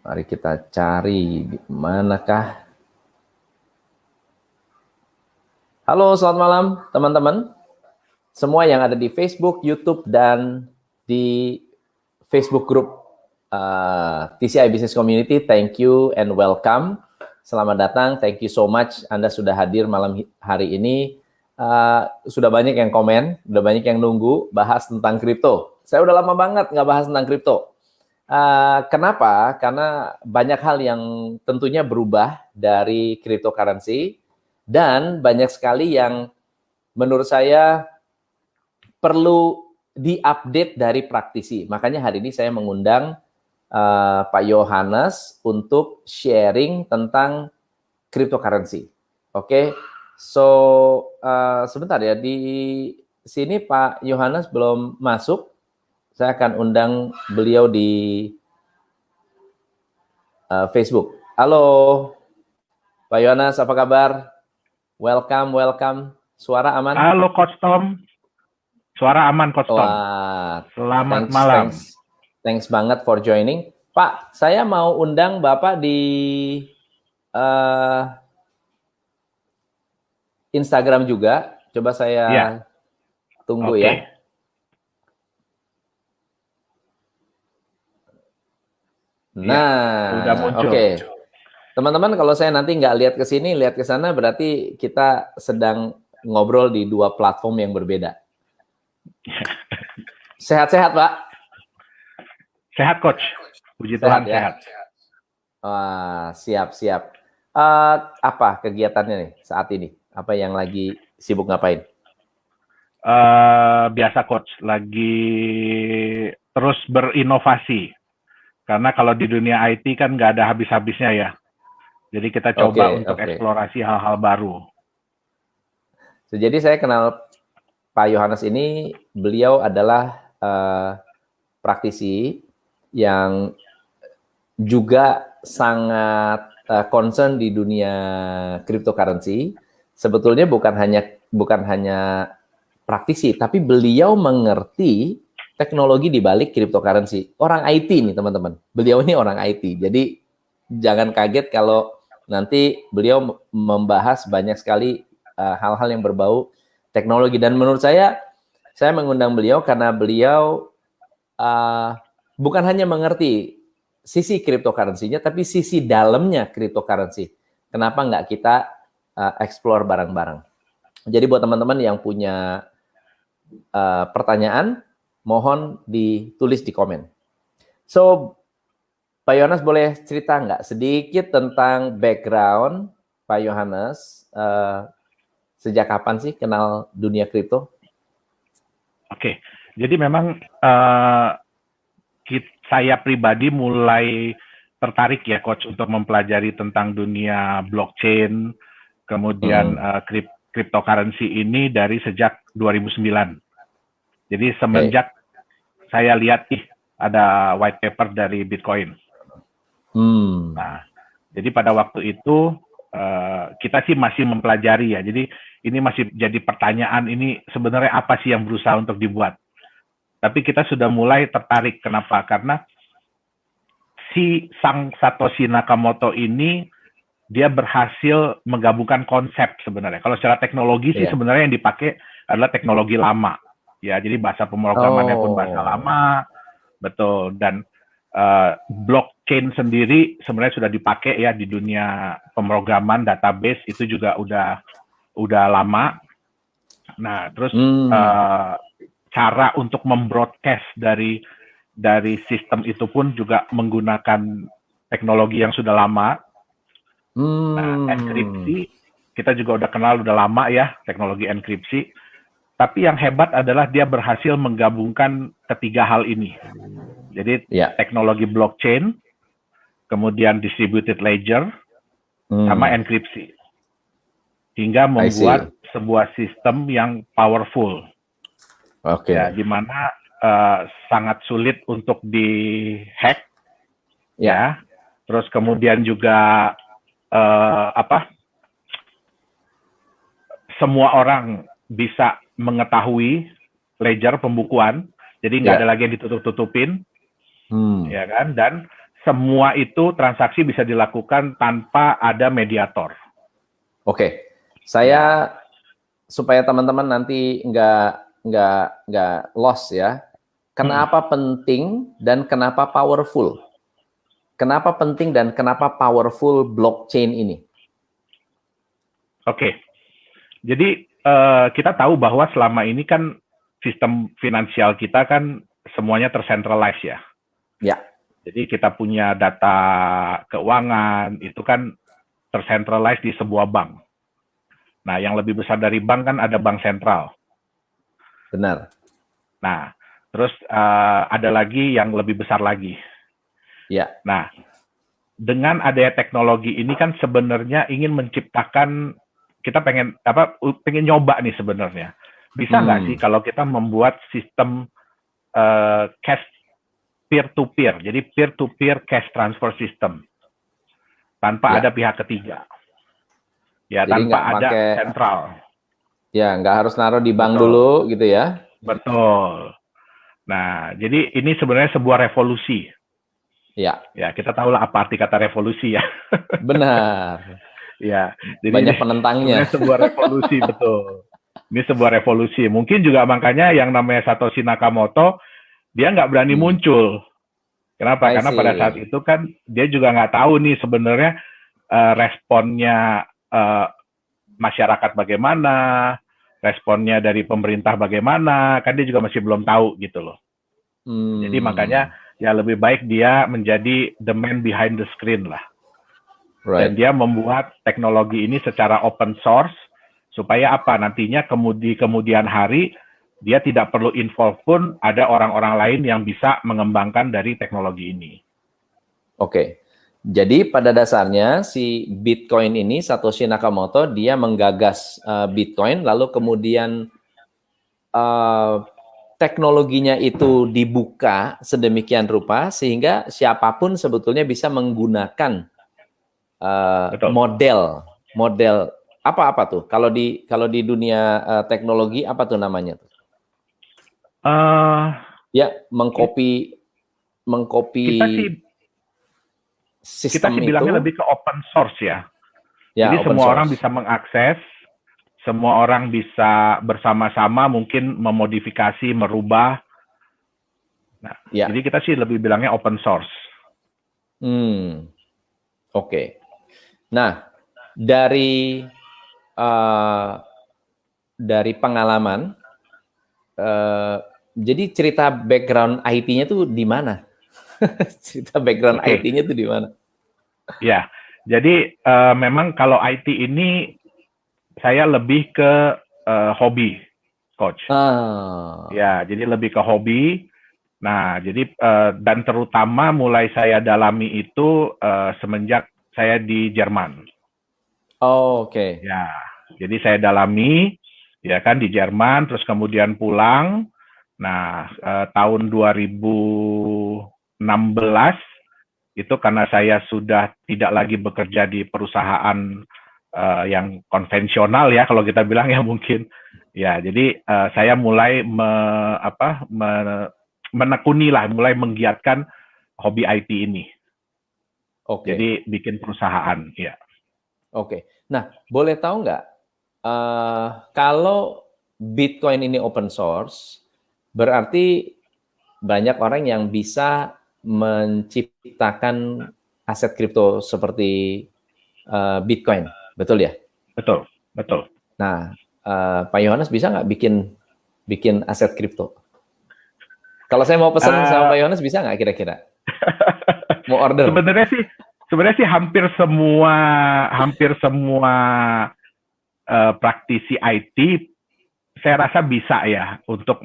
Mari kita cari di manakah. Halo, selamat malam teman-teman. Semua yang ada di Facebook, YouTube, dan di Facebook group TCI Business Community, thank you and welcome. Selamat datang, thank you so much. Anda sudah hadir malam hari ini. Sudah banyak yang komen, sudah banyak yang nunggu bahas tentang kripto. Saya udah lama banget nggak bahas tentang kripto. Kenapa? Karena banyak hal yang tentunya berubah dari cryptocurrency dan banyak sekali yang menurut saya perlu diupdate dari praktisi. Makanya hari ini saya mengundang Pak Yohanes untuk sharing tentang cryptocurrency. Oke, so sebentar ya, di sini Pak Yohanes belum masuk. Saya akan undang beliau di Facebook. Halo, Pak Yohanes, apa kabar? Welcome. Suara aman? Halo Coach Tom, suara aman Coach Tom. Wah, Selamat malam. Thanks banget for joining. Pak, saya mau undang Bapak di Instagram juga. Coba saya tunggu ya. Nah, udah muncul. Oke. Teman-teman, kalau saya nanti nggak lihat ke sini, lihat ke sana, berarti kita sedang ngobrol di dua platform yang berbeda. Sehat-sehat, Pak? Sehat, Coach. Puji Tuhan, sehat. Wah, siap. Apa kegiatannya nih saat ini? Apa yang lagi sibuk ngapain? Biasa, Coach. Lagi terus berinovasi. Karena kalau di dunia IT kan nggak ada habis-habisnya ya. Jadi kita coba untuk eksplorasi hal-hal baru. Jadi saya kenal Pak Yohanes ini, beliau adalah praktisi yang juga sangat concern di dunia cryptocurrency. Sebetulnya bukan hanya praktisi, tapi beliau mengerti teknologi di balik cryptocurrency. Orang IT nih teman-teman. Beliau ini orang IT. Jadi jangan kaget kalau nanti beliau membahas banyak sekali hal-hal yang berbau teknologi. Dan menurut saya mengundang beliau karena beliau bukan hanya mengerti sisi cryptocurrency-nya, tapi sisi dalamnya cryptocurrency. Kenapa nggak kita explore bareng-bareng? Jadi buat teman-teman yang punya pertanyaan, mohon ditulis di komen. So, Pak Yohanes boleh cerita nggak sedikit tentang background Pak Yohanes? Sejak kapan sih kenal dunia kripto? Oke, jadi memang saya pribadi mulai tertarik ya Coach untuk mempelajari tentang dunia blockchain, kemudian cryptocurrency ini dari sejak 2009. Jadi semenjak saya lihat ada white paper dari Bitcoin. Nah, jadi pada waktu itu kita sih masih mempelajari ya. Jadi ini masih jadi pertanyaan, ini sebenarnya apa sih yang berusaha untuk dibuat. Tapi kita sudah mulai tertarik. Kenapa? Karena si Sang Satoshi Nakamoto ini dia berhasil menggabungkan konsep sebenarnya. Kalau secara teknologi sih sebenarnya yang dipakai adalah teknologi lama. Ya, jadi bahasa pemrogramannya pun bahasa lama, betul. Dan blockchain sendiri sebenarnya sudah dipakai ya di dunia pemrograman database, itu juga udah lama. Nah, terus cara untuk membroadcast dari sistem itu pun juga menggunakan teknologi yang sudah lama. Nah, enkripsi kita juga udah kenal udah lama ya, teknologi enkripsi. Tapi yang hebat adalah dia berhasil menggabungkan ketiga hal ini. Jadi teknologi blockchain, kemudian distributed ledger, sama enkripsi. Hingga membuat sebuah sistem yang powerful. Ya, di mana sangat sulit untuk dihack. Ya. Terus kemudian juga semua orang bisa mengetahui ledger pembukuan, jadi nggak ada lagi yang ditutup-tutupin, ya kan? Dan semua itu transaksi bisa dilakukan tanpa ada mediator. Oke, saya supaya teman-teman nanti nggak lost ya. Kenapa penting dan kenapa powerful? Kenapa penting dan kenapa powerful blockchain ini? Oke, jadi kita tahu bahwa selama ini kan sistem finansial kita kan semuanya tercentralize ya. Ya. Jadi kita punya data keuangan itu kan tercentralize di sebuah bank. Nah, yang lebih besar dari bank kan ada bank sentral. Benar. Nah, terus ada lagi yang lebih besar lagi. Ya. Nah, dengan adanya teknologi ini kan sebenarnya ingin menciptakan, kita pengen nyoba nih sebenarnya. Bisa nggak sih kalau kita membuat sistem cash peer-to-peer, jadi peer-to-peer cash transfer system tanpa ada pihak ketiga. Ya, jadi tanpa ada sentral. Ya, nggak harus naruh di bank dulu gitu ya. Betul. Nah, jadi ini sebenarnya sebuah revolusi. Ya. Ya, kita tahu lah apa arti kata revolusi ya. Benar. Ya, jadi banyak penentangnya. Sebenarnya sebuah revolusi, betul. Ini sebuah revolusi. Mungkin juga makanya yang namanya Satoshi Nakamoto, dia nggak berani muncul. Kenapa? Karena pada saat itu kan dia juga nggak tahu nih sebenarnya responnya masyarakat bagaimana, responnya dari pemerintah bagaimana, kan dia juga masih belum tahu gitu loh. Jadi makanya ya lebih baik dia menjadi the man behind the screen lah. Right. Dan dia membuat teknologi ini secara open source supaya apa? Nantinya kemudian hari dia tidak perlu involve pun ada orang-orang lain yang bisa mengembangkan dari teknologi ini. Oke. Jadi pada dasarnya si Bitcoin ini Satoshi Nakamoto dia menggagas Bitcoin lalu kemudian teknologinya itu dibuka sedemikian rupa sehingga siapapun sebetulnya bisa menggunakan model apa tuh? Kalau di dunia teknologi apa tuh namanya tuh? Ya, mengcopy kita sih bilangnya lebih ke open source ya. Jadi semua orang bisa mengakses, semua orang bisa bersama-sama mungkin memodifikasi, merubah. Nah, jadi kita sih lebih bilangnya open source. Oke. Nah, dari pengalaman, jadi cerita background IT-nya tuh di mana? Cerita background IT-nya tuh di mana? Ya, jadi memang kalau IT ini saya lebih ke hobi, Coach. Ya, jadi lebih ke hobi. Nah, jadi dan terutama mulai saya dalami itu semenjak saya di Jerman. Oke. Ya, jadi saya dalami ya kan di Jerman, terus kemudian pulang. Nah, tahun 2016 itu karena saya sudah tidak lagi bekerja di perusahaan yang konvensional ya, kalau kita bilang ya mungkin. Ya, jadi saya mulai menekuni lah, mulai menggiatkan hobi IT ini. Jadi bikin perusahaan, ya. Oke. Nah, boleh tahu nggak kalau Bitcoin ini open source, berarti banyak orang yang bisa menciptakan aset kripto seperti Bitcoin, betul ya? Betul, betul. Nah, Pak Yohanes bisa nggak bikin aset kripto? Kalau saya mau pesan sama Pak Yohanes bisa nggak kira-kira? Mau order? Sebenarnya sih hampir semua praktisi IT saya rasa bisa ya untuk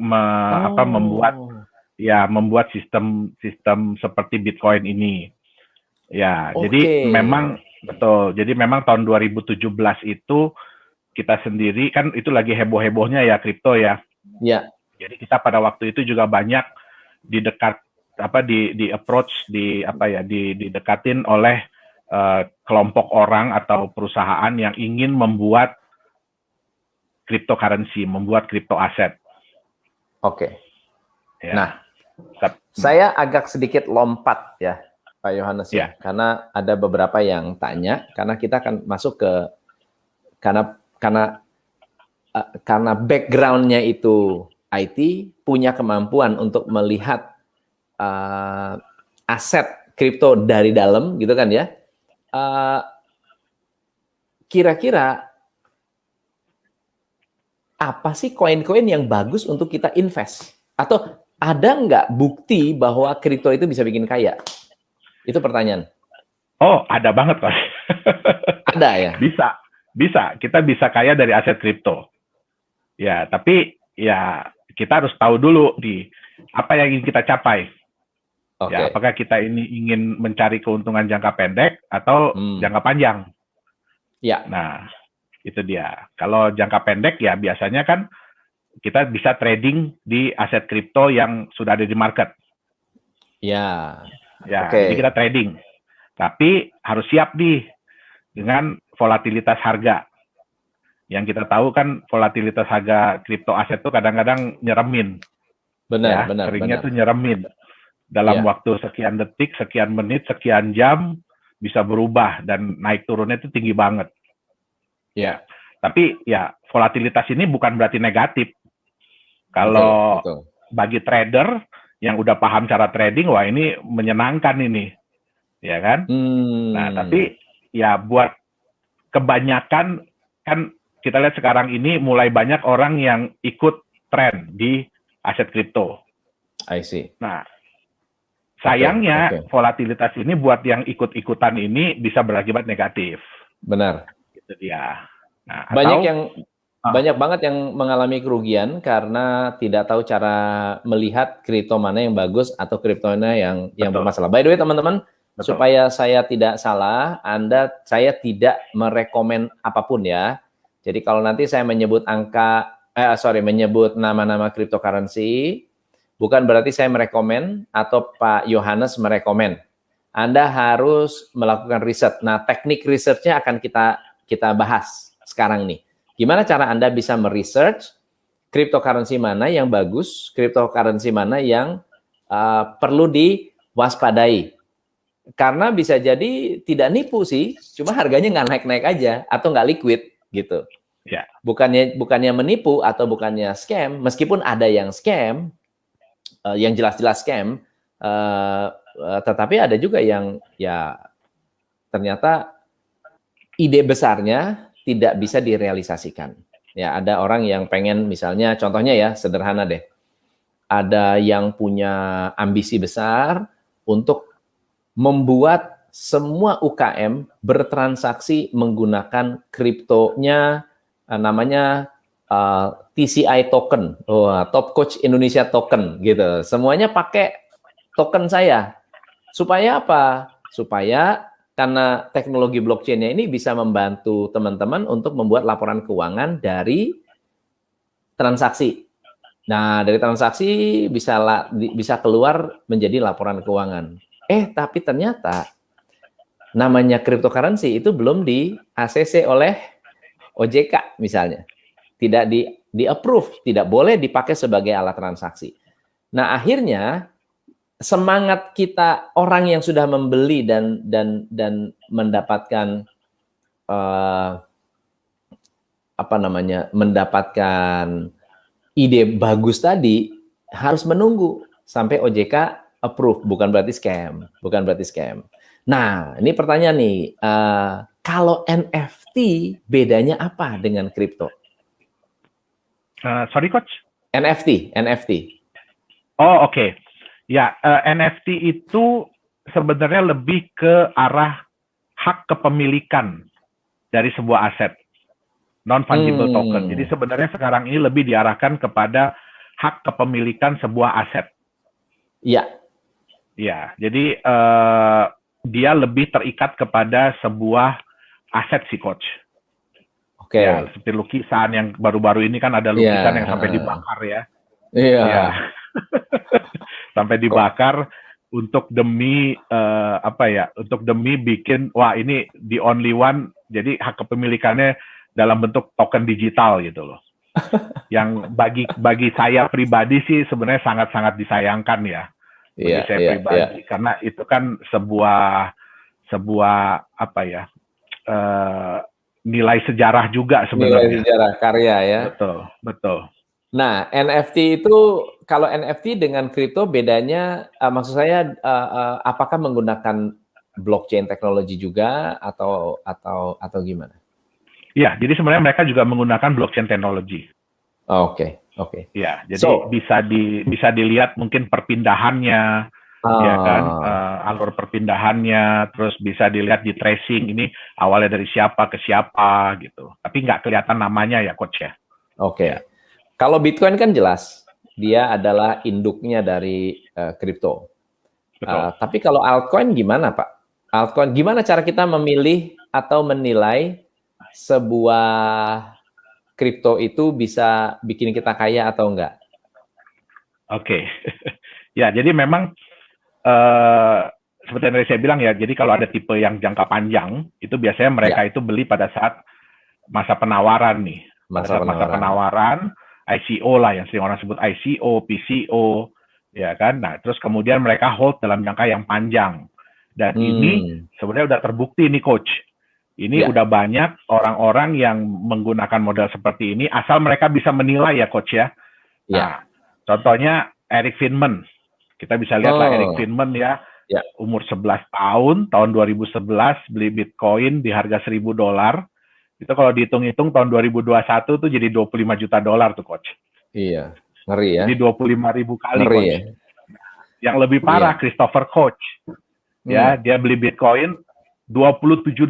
membuat sistem seperti Bitcoin ini. Ya, jadi memang betul. Jadi memang tahun 2017 itu kita sendiri kan itu lagi heboh-hebohnya ya kripto ya. Ya. Jadi kita pada waktu itu juga banyak didekatin oleh kelompok orang atau perusahaan yang ingin membuat cryptocurrency, membuat crypto aset. Oke. Ya. Nah, saya agak sedikit lompat ya. Pak Yohanes Ya. ya, karena ada beberapa yang tanya, karena kita akan masuk ke karena background-nya itu IT, punya kemampuan untuk melihat aset kripto dari dalam, gitu kan ya. Kira-kira apa sih koin-koin yang bagus untuk kita invest? Atau ada nggak bukti bahwa kripto itu bisa bikin kaya? Itu pertanyaan. Oh, ada banget, Mas. Ada ya? Bisa. Kita bisa kaya dari aset kripto. Ya, tapi ya kita harus tahu dulu apa yang ingin kita capai. Oke. Ya, apakah kita ini ingin mencari keuntungan jangka pendek atau jangka panjang? Ya. Nah, itu dia. Kalau jangka pendek ya biasanya kan kita bisa trading di aset kripto yang sudah ada di market. Ya. Jadi kita trading. Tapi harus siap dengan volatilitas harga. Yang kita tahu kan volatilitas harga kripto aset itu kadang-kadang nyeremin. Benar. Seringnya tuh nyeremin. Dalam waktu sekian detik, sekian menit, sekian jam bisa berubah dan naik turunnya itu tinggi banget. Ya. Tapi ya volatilitas ini bukan berarti negatif. Kalau bagi trader yang udah paham cara trading, wah ini menyenangkan ini. Ya kan? Nah, tapi ya buat kebanyakan kan kita lihat sekarang ini mulai banyak orang yang ikut tren di aset kripto. I see. Nah, sayangnya volatilitas ini buat yang ikut-ikutan ini bisa berakibat negatif. Benar. Itu dia. Nah, banyak banget yang mengalami kerugian karena tidak tahu cara melihat kripto mana yang bagus atau kripto mana yang bermasalah. By the way, teman-teman, supaya saya tidak salah, saya tidak merekomen apapun ya. Jadi kalau nanti saya menyebut menyebut nama-nama cryptocurrency, bukan berarti saya merekomen atau Pak Yohanes merekomen. Anda harus melakukan riset. Nah, teknik risetnya akan kita bahas sekarang nih. Gimana cara Anda bisa meresearch cryptocurrency mana yang bagus, cryptocurrency mana yang perlu diwaspadai. Karena bisa jadi tidak nipu sih, cuma harganya nggak naik-naik aja atau nggak liquid gitu. Ya. Bukannya menipu atau bukannya scam, meskipun ada yang scam, yang jelas-jelas scam, tetapi ada juga yang ya ternyata ide besarnya tidak bisa direalisasikan. Ya, ada orang yang pengen misalnya, contohnya ya sederhana deh, ada yang punya ambisi besar untuk membuat semua UKM bertransaksi menggunakan kriptonya, namanya TCI token, Top Coach Indonesia token gitu. Semuanya pakai token saya. Supaya apa? Supaya karena teknologi blockchain-nya ini bisa membantu teman-teman untuk membuat laporan keuangan dari transaksi. Nah, dari transaksi bisa keluar menjadi laporan keuangan. Tapi ternyata namanya cryptocurrency itu belum di ACC oleh OJK misalnya. Tidak di-approve, tidak boleh dipakai sebagai alat transaksi. Nah, akhirnya semangat kita orang yang sudah membeli dan mendapatkan mendapatkan ide bagus tadi harus menunggu sampai OJK approve, bukan berarti scam. Nah, ini pertanyaan nih, kalau NFT bedanya apa dengan kripto? Sorry Coach? NFT. Oh, oke. Ya, NFT itu sebenarnya lebih ke arah hak kepemilikan dari sebuah aset, non-fungible token. Jadi sebenarnya sekarang ini lebih diarahkan kepada hak kepemilikan sebuah aset. Iya. Ya, jadi dia lebih terikat kepada sebuah aset sih, Coach. Oke. Ya, seperti lukisan yang baru-baru ini kan ada lukisan yang sampai dibakar ya. Iya. Ya. Sampai dibakar untuk demi untuk demi bikin ini the only one, jadi hak kepemilikannya dalam bentuk token digital gitu loh. Yang bagi saya pribadi sih sebenarnya sangat-sangat disayangkan ya. bagi saya pribadi, karena itu kan sebuah apa ya, nilai sejarah juga sebenarnya. Nilai sejarah karya ya. Betul. Nah, NFT itu, kalau NFT dengan kripto bedanya, maksud saya, apakah menggunakan blockchain teknologi juga atau gimana? Ya, jadi sebenarnya mereka juga menggunakan blockchain teknologi. Oke. Ya, jadi bisa dilihat mungkin perpindahannya, ya kan, alur perpindahannya, terus bisa dilihat di tracing ini awalnya dari siapa ke siapa gitu. Tapi nggak kelihatan namanya ya, Coach ya. Oke. Ya. Kalau Bitcoin kan jelas, dia adalah induknya dari kripto. Tapi kalau altcoin gimana, Pak? Altcoin, gimana cara kita memilih atau menilai sebuah kripto itu bisa bikin kita kaya atau enggak? Oke. Ya, jadi memang seperti yang tadi saya bilang ya, jadi kalau ada tipe yang jangka panjang, itu biasanya mereka itu beli pada saat masa penawaran nih. Masa penawaran, ICO lah yang sering orang sebut ICO, PCO, ya kan. Nah, terus kemudian mereka hold dalam jangka yang panjang. Dan ini sebenarnya udah terbukti nih, Coach. Ini udah banyak orang-orang yang menggunakan model seperti ini, asal mereka bisa menilai ya, Coach ya. Nah, contohnya Eric Friedman. Kita bisa lihat lah Eric Friedman ya, umur 11 tahun 2011 beli Bitcoin di harga $1.000. Itu kalau dihitung-hitung tahun 2021 tuh jadi $25 juta tuh, Coach. Iya, ngeri ya. Jadi 25.000 kali, ngeri, Coach. Ya? Yang lebih parah, Christopher Koch. Ya, dia beli Bitcoin $27.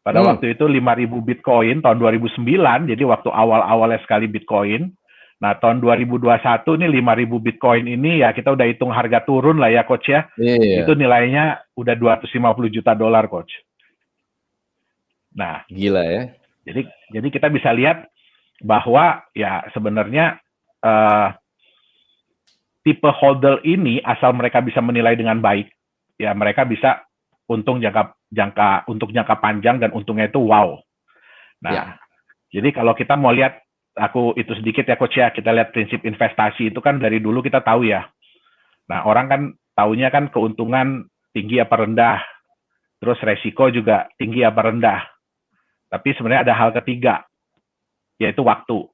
Pada waktu itu 5.000 Bitcoin tahun 2009, jadi waktu awal-awalnya sekali Bitcoin. Nah, tahun 2021 ini 5.000 Bitcoin ini ya kita udah hitung harga turun lah ya, Coach ya. Itu nilainya udah $250 juta, Coach. Nah, gila ya. Jadi kita bisa lihat bahwa ya sebenarnya tipe holder ini asal mereka bisa menilai dengan baik, ya mereka bisa untung jangka panjang dan untungnya itu wow. Nah, jadi kalau kita mau lihat, aku itu sedikit ya, Coach ya, kita lihat prinsip investasi itu kan dari dulu kita tahu ya. Nah, orang kan taunya kan keuntungan tinggi apa rendah, terus resiko juga tinggi apa rendah. Tapi sebenarnya ada hal ketiga, yaitu waktu.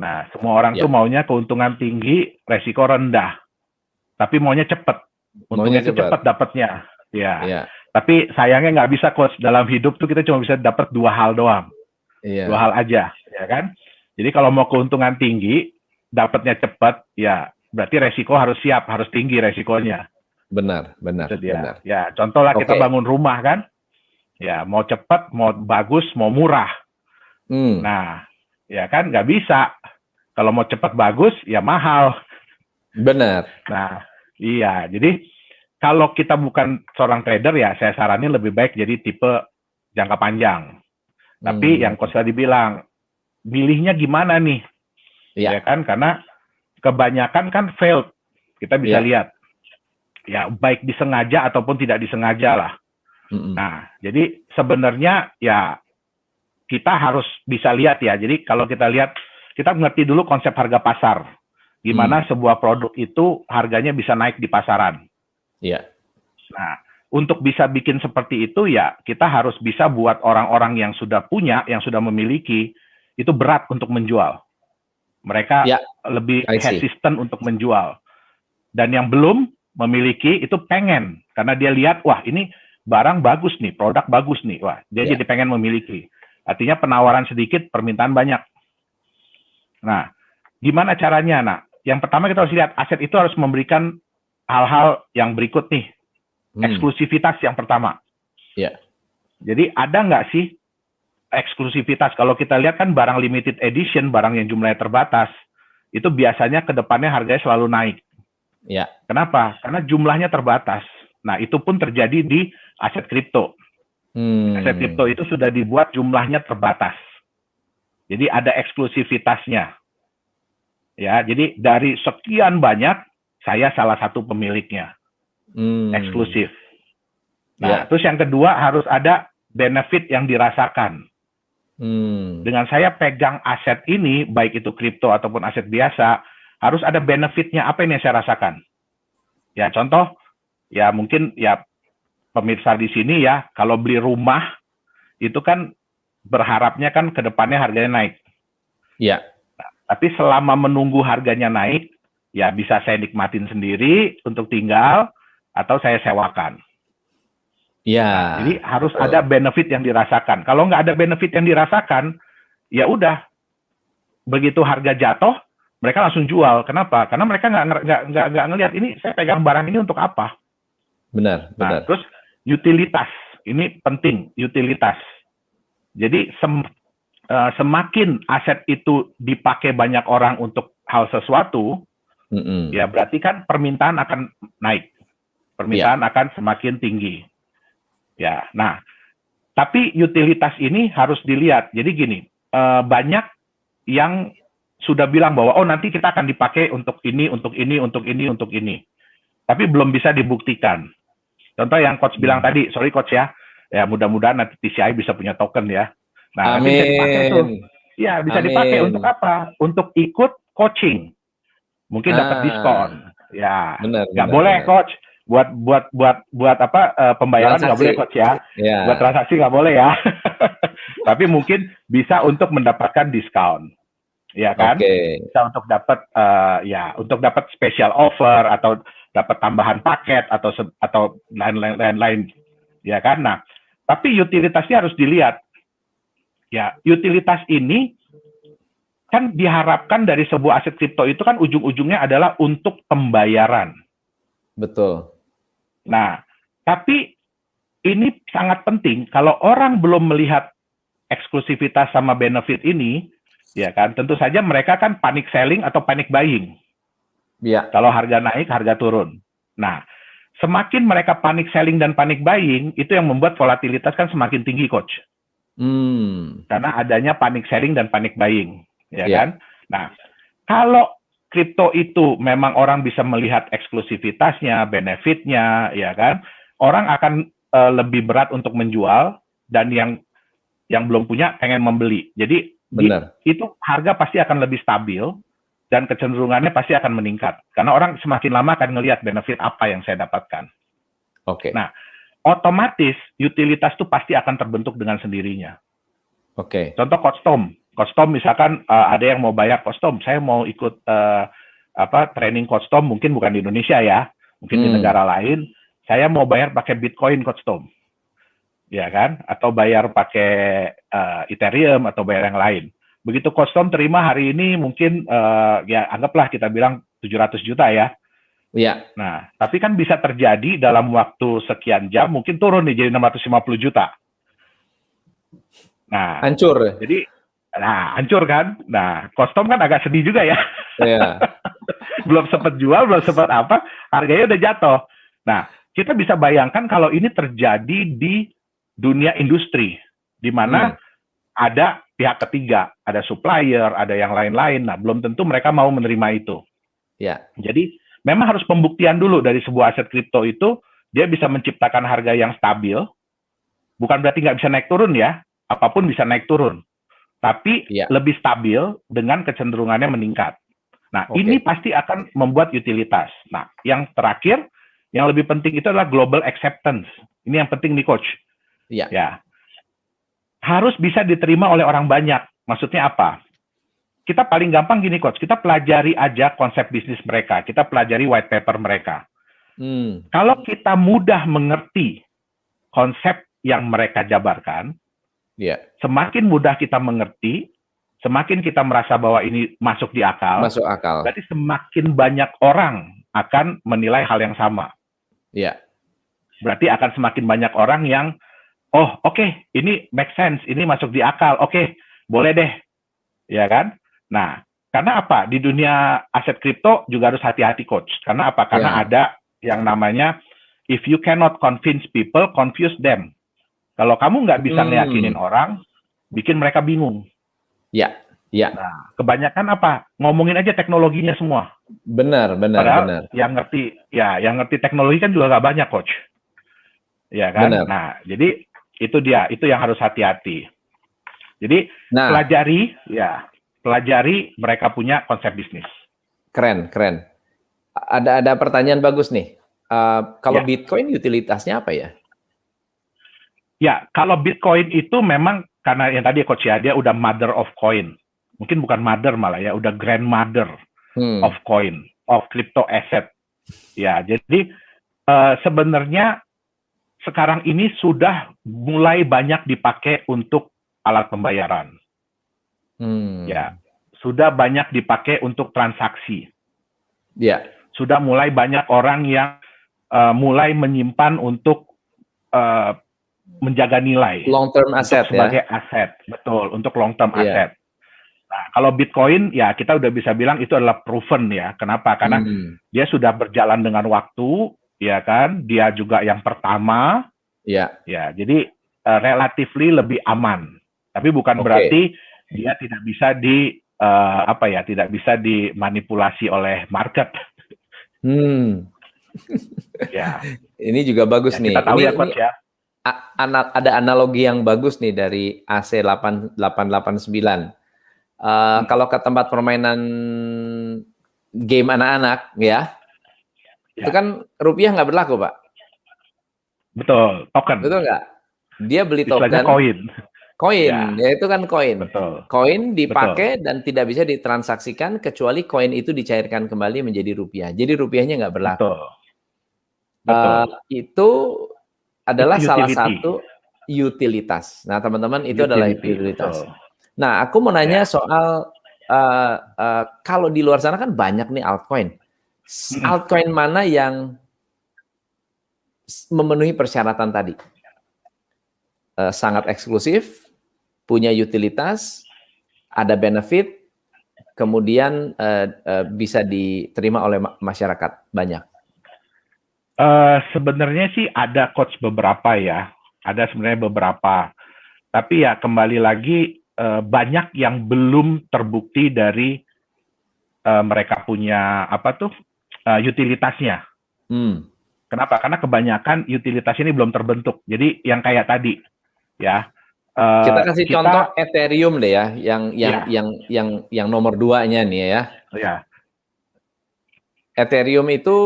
Nah, semua orang tuh maunya keuntungan tinggi, resiko rendah. Tapi maunya cepat. Untungnya cepat dapatnya. Ya. Tapi sayangnya nggak bisa, Coach. Dalam hidup tuh kita cuma bisa dapat 2 hal doang. 2 hal aja, ya kan? Jadi kalau mau keuntungan tinggi, dapatnya cepat, ya berarti resiko harus siap, harus tinggi resikonya. Benar. Ya, contoh lah kita bangun rumah kan? Ya, mau cepat, mau bagus, mau murah. Nah, ya kan nggak bisa. Kalau mau cepat bagus, ya mahal. Benar. Nah, iya. Jadi kalau kita bukan seorang trader ya, saya saranin lebih baik jadi tipe jangka panjang. Tapi yang Coach tadi bilang, milihnya gimana nih? Ya kan, karena kebanyakan kan failed. Kita bisa lihat. Ya, baik disengaja ataupun tidak disengaja lah. Nah, jadi sebenarnya ya kita harus bisa lihat ya. Jadi kalau kita lihat, kita mengerti dulu konsep harga pasar. Gimana sebuah produk itu harganya bisa naik di pasaran. Iya. Nah, untuk bisa bikin seperti itu ya kita harus bisa buat orang-orang yang sudah punya, yang sudah memiliki, itu berat untuk menjual. Mereka lebih hesitant untuk menjual. Dan yang belum memiliki itu pengen. Karena dia lihat, wah ini barang bagus nih, produk bagus nih. Wah, dia jadi pengen memiliki. Artinya penawaran sedikit, permintaan banyak. Nah, gimana caranya? Nah, yang pertama kita harus lihat, aset itu harus memberikan hal-hal yang berikut nih. Eksklusivitas yang pertama. Jadi ada nggak sih eksklusivitas? Kalau kita lihat kan barang limited edition, barang yang jumlahnya terbatas, itu biasanya ke depannya harganya selalu naik. Kenapa? Karena jumlahnya terbatas. Nah, itu pun terjadi di aset kripto. Aset kripto itu sudah dibuat jumlahnya terbatas. Jadi ada eksklusivitasnya. Ya, jadi dari sekian banyak, saya salah satu pemiliknya. Eksklusif. Nah, terus yang kedua harus ada benefit yang dirasakan. Dengan saya pegang aset ini, baik itu kripto ataupun aset biasa, harus ada benefitnya. Apa ini yang saya rasakan? Ya contoh, ya mungkin ya pemirsa di sini ya, kalau beli rumah itu kan berharapnya kan ke depannya harganya naik. Ya. Tapi selama menunggu harganya naik, ya bisa saya nikmatin sendiri untuk tinggal atau saya sewakan. Ya. Nah, jadi harus ada benefit yang dirasakan. Kalau nggak ada benefit yang dirasakan, ya udah begitu harga jatuh, mereka langsung jual. Kenapa? Karena mereka nggak ngelihat ini saya pegang barang ini untuk apa. Benar, benar. Nah, terus utilitas ini penting, utilitas. Jadi semakin aset itu dipakai banyak orang untuk hal sesuatu, ya berarti kan permintaan akan naik, permintaan akan semakin tinggi. Ya, nah, tapi utilitas ini harus dilihat. Jadi gini, banyak yang sudah bilang bahwa oh nanti kita akan dipakai untuk ini, untuk ini, untuk ini, untuk ini. Tapi belum bisa dibuktikan. Contoh yang coach bilang tadi, sorry coach ya mudah-mudahan nanti TCI bisa punya token ya. Nah, nanti bisa dipakai tuh. Ya, bisa dipakai untuk apa? Untuk ikut coaching. Mungkin dapat diskon. Ya, nggak boleh coach. Buat apa pembayaran nggak boleh coach ya. Buat transaksi nggak boleh ya. Tapi mungkin bisa untuk mendapatkan diskon. Ya kan? Bisa untuk dapat untuk dapat special offer atau dapat tambahan paket atau lain-lain ya kan. Nah, tapi utilitasnya harus dilihat. Ya, utilitas ini kan diharapkan dari sebuah aset kripto itu kan ujung-ujungnya adalah untuk pembayaran. Betul. Nah, tapi ini sangat penting kalau orang belum melihat eksklusivitas sama benefit ini, ya kan, tentu saja mereka kan panic selling atau panic buying. Ya. Kalau harga naik, harga turun. Nah, semakin mereka panic selling dan panic buying, itu yang membuat volatilitas kan semakin tinggi, coach. Karena adanya panic selling dan panic buying, ya kan? Nah, kalau kripto itu memang orang bisa melihat eksklusivitasnya, benefitnya, ya kan? Orang akan lebih berat untuk menjual dan yang belum punya pengen membeli. Jadi itu harga pasti akan lebih stabil dan kecenderungannya pasti akan meningkat. Karena orang semakin lama akan ngelihat benefit apa yang saya dapatkan. Nah, otomatis utilitas itu pasti akan terbentuk dengan sendirinya. Contoh Coach Tom. Coach Tom misalkan ada yang mau bayar Coach Tom, saya mau ikut training Coach Tom, mungkin bukan di Indonesia ya, mungkin di negara lain, saya mau bayar pakai Bitcoin Coach Tom. Ya kan? Atau bayar pakai Ethereum atau bayar yang lain. Begitu Coach Tom terima hari ini mungkin ya anggaplah kita bilang 700 juta ya. Iya. Nah, tapi kan bisa terjadi dalam waktu sekian jam mungkin turun nih jadi 650 juta. Nah, hancur. Jadi hancur kan? Nah, Coach Tom kan agak sedih juga ya. Iya. Belum sempat jual, belum sempat apa, harganya udah jatuh. Nah, kita bisa bayangkan kalau ini terjadi di dunia industri, di mana ada pihak ketiga, ada supplier, ada yang lain-lain. Nah, belum tentu mereka mau menerima itu. Ya. Jadi, memang harus pembuktian dulu dari sebuah aset kripto itu, dia bisa menciptakan harga yang stabil. Bukan berarti nggak bisa naik turun ya, apapun bisa naik turun. Tapi lebih stabil dengan kecenderungannya meningkat. Nah, ini pasti akan membuat utilitas. Nah, yang terakhir, yang lebih penting itu adalah global acceptance. Ini yang penting nih, Coach. Ya. Harus bisa diterima oleh orang banyak. Maksudnya apa? Kita paling gampang gini, Coach. Kita pelajari aja konsep bisnis mereka. Kita pelajari white paper mereka. Kalau kita mudah mengerti konsep yang mereka jabarkan, semakin mudah kita mengerti, semakin kita merasa bahwa ini masuk di akal. Masuk akal. Berarti semakin banyak orang akan menilai hal yang sama. Berarti akan semakin banyak orang yang ini make sense, ini masuk di akal, boleh deh, ya kan? Nah, karena apa? Di dunia aset kripto juga harus hati-hati, Coach. Karena apa? Karena ada yang namanya if you cannot convince people, confuse them. Kalau kamu nggak bisa ngeyakinin orang, bikin mereka bingung. Nah, kebanyakan apa? Ngomongin aja teknologinya semua. Benar. Padahal yang ngerti teknologi kan juga nggak banyak, Coach. Ya kan? Benar. Nah, jadi itu yang harus hati-hati. Jadi pelajari mereka punya konsep bisnis. Keren, keren. Ada pertanyaan bagus nih. Kalau Ya. Bitcoin utilitasnya apa ya? Ya, kalau Bitcoin itu memang karena yang tadi Coach ya, dia udah mother of coin. Mungkin bukan mother malah ya, udah grandmother of coin, of crypto asset. Ya, jadi sebenarnya sekarang ini sudah mulai banyak dipakai untuk alat pembayaran. Ya, sudah banyak dipakai untuk transaksi. Ya. Sudah mulai banyak orang yang mulai menyimpan untuk menjaga nilai. Long term asset sebagai ya. aset, betul, untuk long term Iya. asset. Nah, kalau Bitcoin ya kita udah bisa bilang itu adalah proven ya. Kenapa? Karena dia sudah berjalan dengan waktu, ya kan? Dia juga yang pertama. Ya. Ya, jadi relatively lebih aman. Tapi bukan berarti dia tidak bisa tidak bisa dimanipulasi oleh market. Ya. Ini juga bagus Ya, nih. kita tahu ini, ya, Coach ya. Ada analogi yang bagus nih dari AC889. Kalau ke tempat permainan game anak-anak ya, itu kan rupiah nggak berlaku, Pak. Betul, token. Betul nggak? Dia beli Istilahnya token. Koin, ya itu kan koin. Betul. Koin dipakai dan tidak bisa ditransaksikan kecuali koin itu dicairkan kembali menjadi rupiah. Jadi rupiahnya nggak berlaku. Betul. Itu adalah itu salah satu utilitas. Nah, teman-teman, itu adalah utilitas. Betul. Nah, aku mau nanya soal kalau di luar sana kan banyak nih altcoin. Altcoin mana yang memenuhi persyaratan tadi? Sangat eksklusif, punya utilitas, ada benefit, kemudian bisa diterima oleh masyarakat banyak. Sebenarnya sih ada coach beberapa ya, ada sebenarnya beberapa. Tapi ya kembali lagi banyak yang belum terbukti dari mereka punya utilitasnya. Kenapa? Karena kebanyakan utilitas ini belum terbentuk. Jadi yang kayak tadi ya. Kita kasih contoh Ethereum deh ya, yang nomor 2-nya nih ya. Ya. Ethereum itu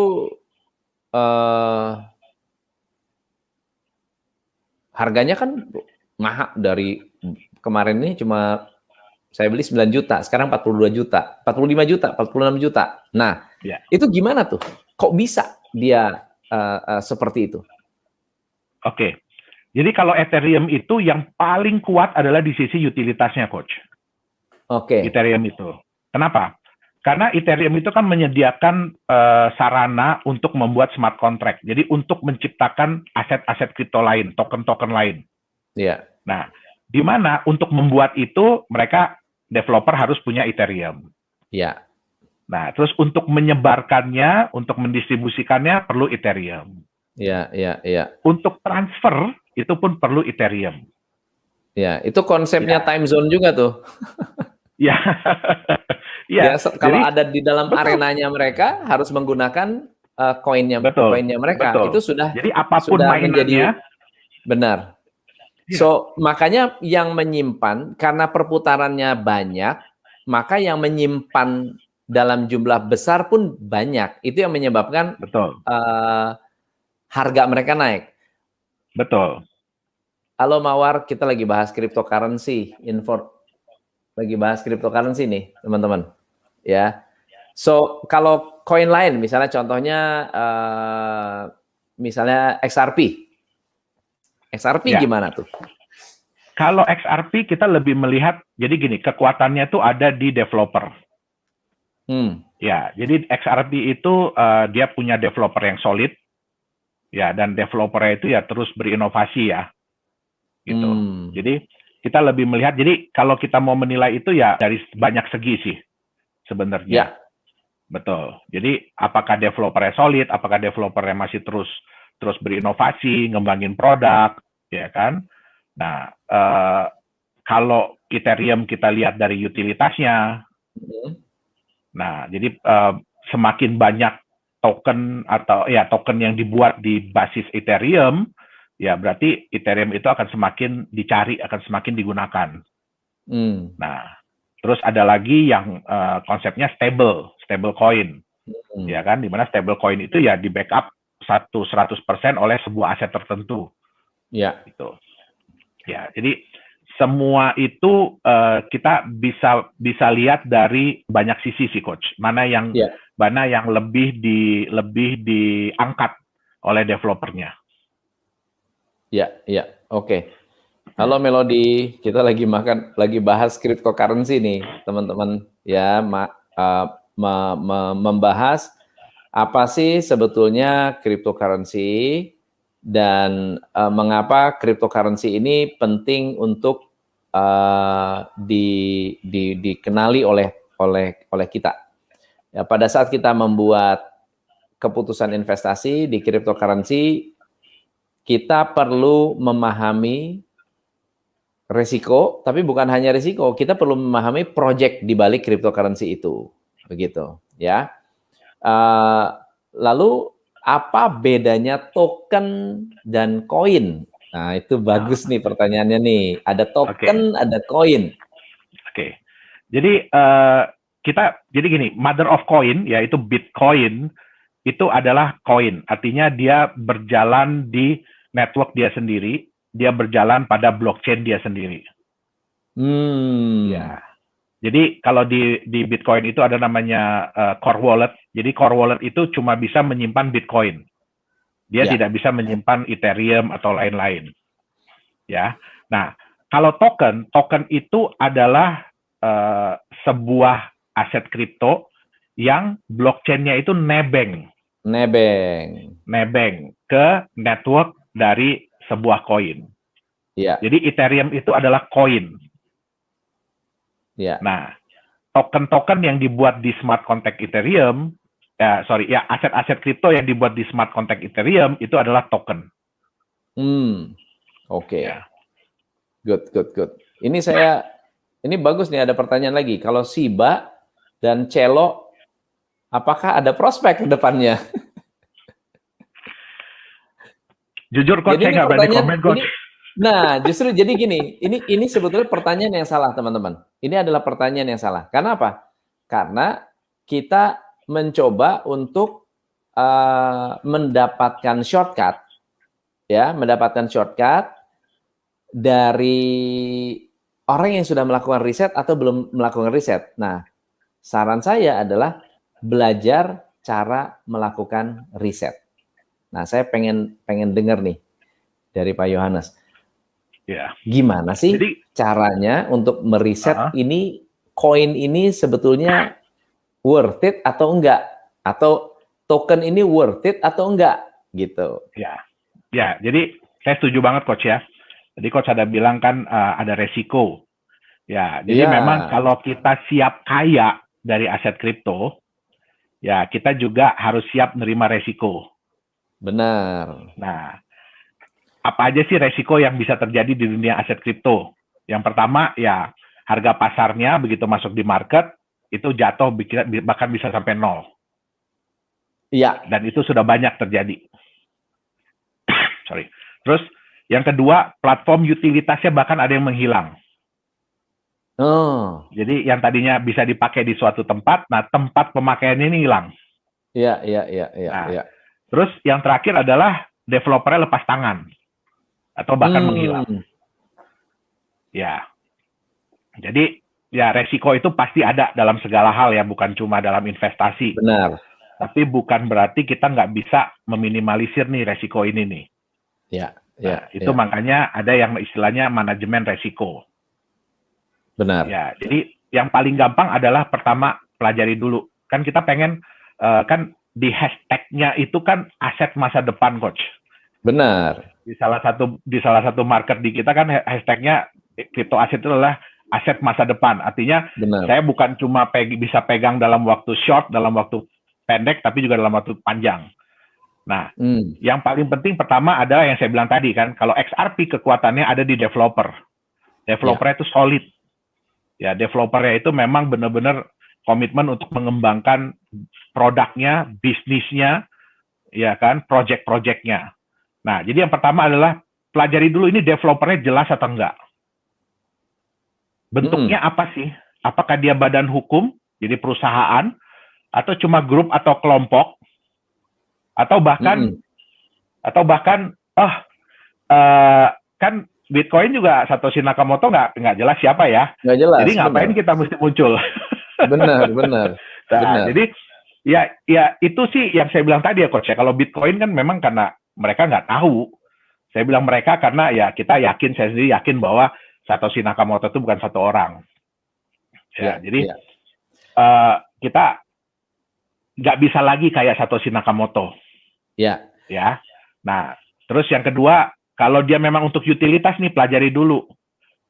harganya kan mahal, dari kemarin ini cuma saya beli 9 juta, sekarang 42 juta, 45 juta, 46 juta. Nah, itu gimana tuh? Kok bisa dia seperti itu? Oke. Jadi kalau Ethereum itu yang paling kuat adalah di sisi utilitasnya, Coach. Ethereum itu. Kenapa? Karena Ethereum itu kan menyediakan sarana untuk membuat smart contract. Jadi untuk menciptakan aset-aset kripto lain, token-token lain. Iya. Nah, di mana untuk membuat itu mereka developer harus punya Ethereum. Iya. Nah, terus untuk menyebarkannya, untuk mendistribusikannya perlu Ethereum. Iya. Untuk transfer itu pun perlu Ethereum. Ya, itu konsepnya time zone juga tuh. Ya. Ya, kalau ada di dalam arenanya mereka harus menggunakan koinnya mereka. Itu sudah jadi apapun mainannya menjadi benar. So, makanya yang menyimpan karena perputarannya banyak, maka yang menyimpan dalam jumlah besar pun banyak. Itu yang menyebabkan harga mereka naik. Betul. Halo Mawar, kita lagi bahas cryptocurrency, lagi bahas cryptocurrency nih, teman-teman. Ya. So, kalau koin lain, misalnya contohnya misalnya XRP. XRP gimana tuh? Kalau XRP kita lebih melihat, jadi gini, kekuatannya tuh ada di developer. Ya, jadi XRP itu dia punya developer yang solid. Ya, dan developernya itu ya terus berinovasi ya, gitu. Jadi kita lebih melihat. Jadi kalau kita mau menilai itu ya dari banyak segi sih sebenarnya. Ya. Betul. Jadi apakah developernya solid, apakah developernya masih terus berinovasi, ngembangin produk, ya kan? Nah, kalau Ethereum kita lihat dari utilitasnya. Nah, jadi semakin banyak token token yang dibuat di basis Ethereum, ya berarti Ethereum itu akan semakin dicari, akan semakin digunakan. Nah, Terus ada lagi yang konsepnya stable coin, ya kan? Dimana stable coin itu ya di backup 100% oleh sebuah aset tertentu. Ya. Gitu. Ya, jadi semua itu kita bisa lihat dari banyak sisi sih, Coach. Mana yang lebih diangkat oleh developernya. Ya, oke. Halo Melody, kita lagi bahas cryptocurrency nih, teman-teman. Ya, membahas apa sih sebetulnya cryptocurrency dan mengapa cryptocurrency ini penting untuk dikenali oleh kita. Ya, pada saat kita membuat keputusan investasi di cryptocurrency, kita perlu memahami risiko, tapi bukan hanya risiko, kita perlu memahami project di balik cryptocurrency itu, begitu, ya. Lalu apa bedanya token dan koin? Nah, itu bagus nih pertanyaannya nih. Ada token, ada koin. Oke. Jadi jadi gini, mother of coin yaitu Bitcoin itu adalah koin. Artinya dia berjalan di network dia sendiri, dia berjalan pada blockchain dia sendiri. Ya. Jadi kalau di Bitcoin itu ada namanya core wallet. Jadi core wallet itu cuma bisa menyimpan Bitcoin. Dia tidak bisa menyimpan Ethereum atau lain-lain. Ya. Nah, kalau token itu adalah sebuah aset kripto yang blockchain-nya itu nebeng ke network dari sebuah koin. Ya. Jadi Ethereum itu adalah koin. Ya. Nah, token-token yang dibuat di smart contract Ethereum, aset-aset kripto yang dibuat di smart contract Ethereum itu adalah token. Oke. Good. Ini bagus nih, ada pertanyaan lagi. Kalau Shiba dan Celo, apakah ada prospek ke depannya? Jujur, Coach, saya nggak berani komen, Coach. Nah, justru jadi gini, ini sebetulnya pertanyaan yang salah, teman-teman. Ini adalah pertanyaan yang salah. Karena apa? Karena kita mencoba untuk mendapatkan shortcut dari orang yang sudah melakukan riset atau belum melakukan riset. Nah, saran saya adalah belajar cara melakukan riset. Nah, saya pengen dengar nih dari Pak Yohanes. Gimana sih caranya untuk meriset ini koin ini sebetulnya worth it atau enggak? Atau token ini worth it atau enggak? Gitu. Ya, jadi saya setuju banget, Coach, ya. Jadi Coach ada bilang kan ada resiko. Ya, jadi memang kalau kita siap kaya dari aset kripto, ya kita juga harus siap menerima resiko. Benar. Nah, apa aja sih resiko yang bisa terjadi di dunia aset kripto? Yang pertama, ya harga pasarnya begitu masuk di market, itu jatuh bahkan bisa sampai 0. Iya. Dan itu sudah banyak terjadi. Sorry. Terus, yang kedua, platform utilitasnya bahkan ada yang menghilang. Jadi yang tadinya bisa dipakai di suatu tempat, nah tempat pemakaiannya ini hilang. Iya. Terus yang terakhir adalah developernya lepas tangan atau bahkan menghilang. Ya. Jadi ya resiko itu pasti ada dalam segala hal ya, bukan cuma dalam investasi. Benar. Tapi bukan berarti kita nggak bisa meminimalisir nih resiko ini nih. Itu makanya ada yang istilahnya manajemen resiko. Benar. Ya, jadi yang paling gampang adalah pertama pelajari dulu. Kan kita pengen kan di hashtag-nya itu kan aset masa depan, Coach. Benar. Di salah satu market di kita kan hashtag-nya crypto aset itu adalah aset masa depan. Artinya saya bukan cuma bisa pegang dalam waktu short, dalam waktu pendek, tapi juga dalam waktu panjang. Nah, yang paling penting pertama adalah yang saya bilang tadi kan, kalau XRP kekuatannya ada di developer. Developernya itu solid. Ya, developernya itu memang benar-benar komitmen untuk mengembangkan produknya, bisnisnya, ya kan, project-projectnya. Nah, jadi yang pertama adalah pelajari dulu ini developernya jelas atau enggak. Bentuknya apa sih? apakah dia badan hukum, jadi perusahaan, atau cuma grup atau kelompok, atau bahkan kan Bitcoin juga Satoshi Nakamoto nggak jelas siapa ya. Nggak jelas. Jadi ngapain benar. kita mesti muncul? Benar. Nah, jadi ya itu sih yang saya bilang tadi ya Coach ya. Kalau Bitcoin kan memang karena mereka nggak tahu. Saya bilang mereka karena ya kita yakin, saya sendiri yakin bahwa Satoshi Nakamoto itu bukan satu orang. Ya, jadi kita nggak bisa lagi kayak Satoshi Nakamoto. Ya. Nah, terus yang kedua, kalau dia memang untuk utilitas nih, pelajari dulu.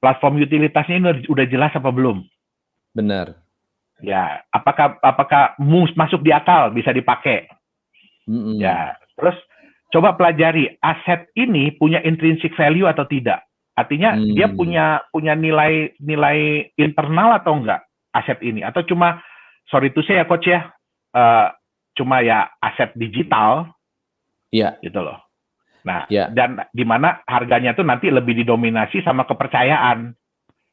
Platform utilitasnya ini udah jelas apa belum? Benar. Ya, apakah masuk di akal, bisa dipakai? Ya, terus coba pelajari aset ini punya intrinsic value atau tidak. Artinya dia punya nilai internal atau enggak aset ini, atau cuma sorry to say ya Coach ya, cuma ya aset digital, gitu loh. Nah, dan di mana harganya tuh nanti lebih didominasi sama kepercayaan.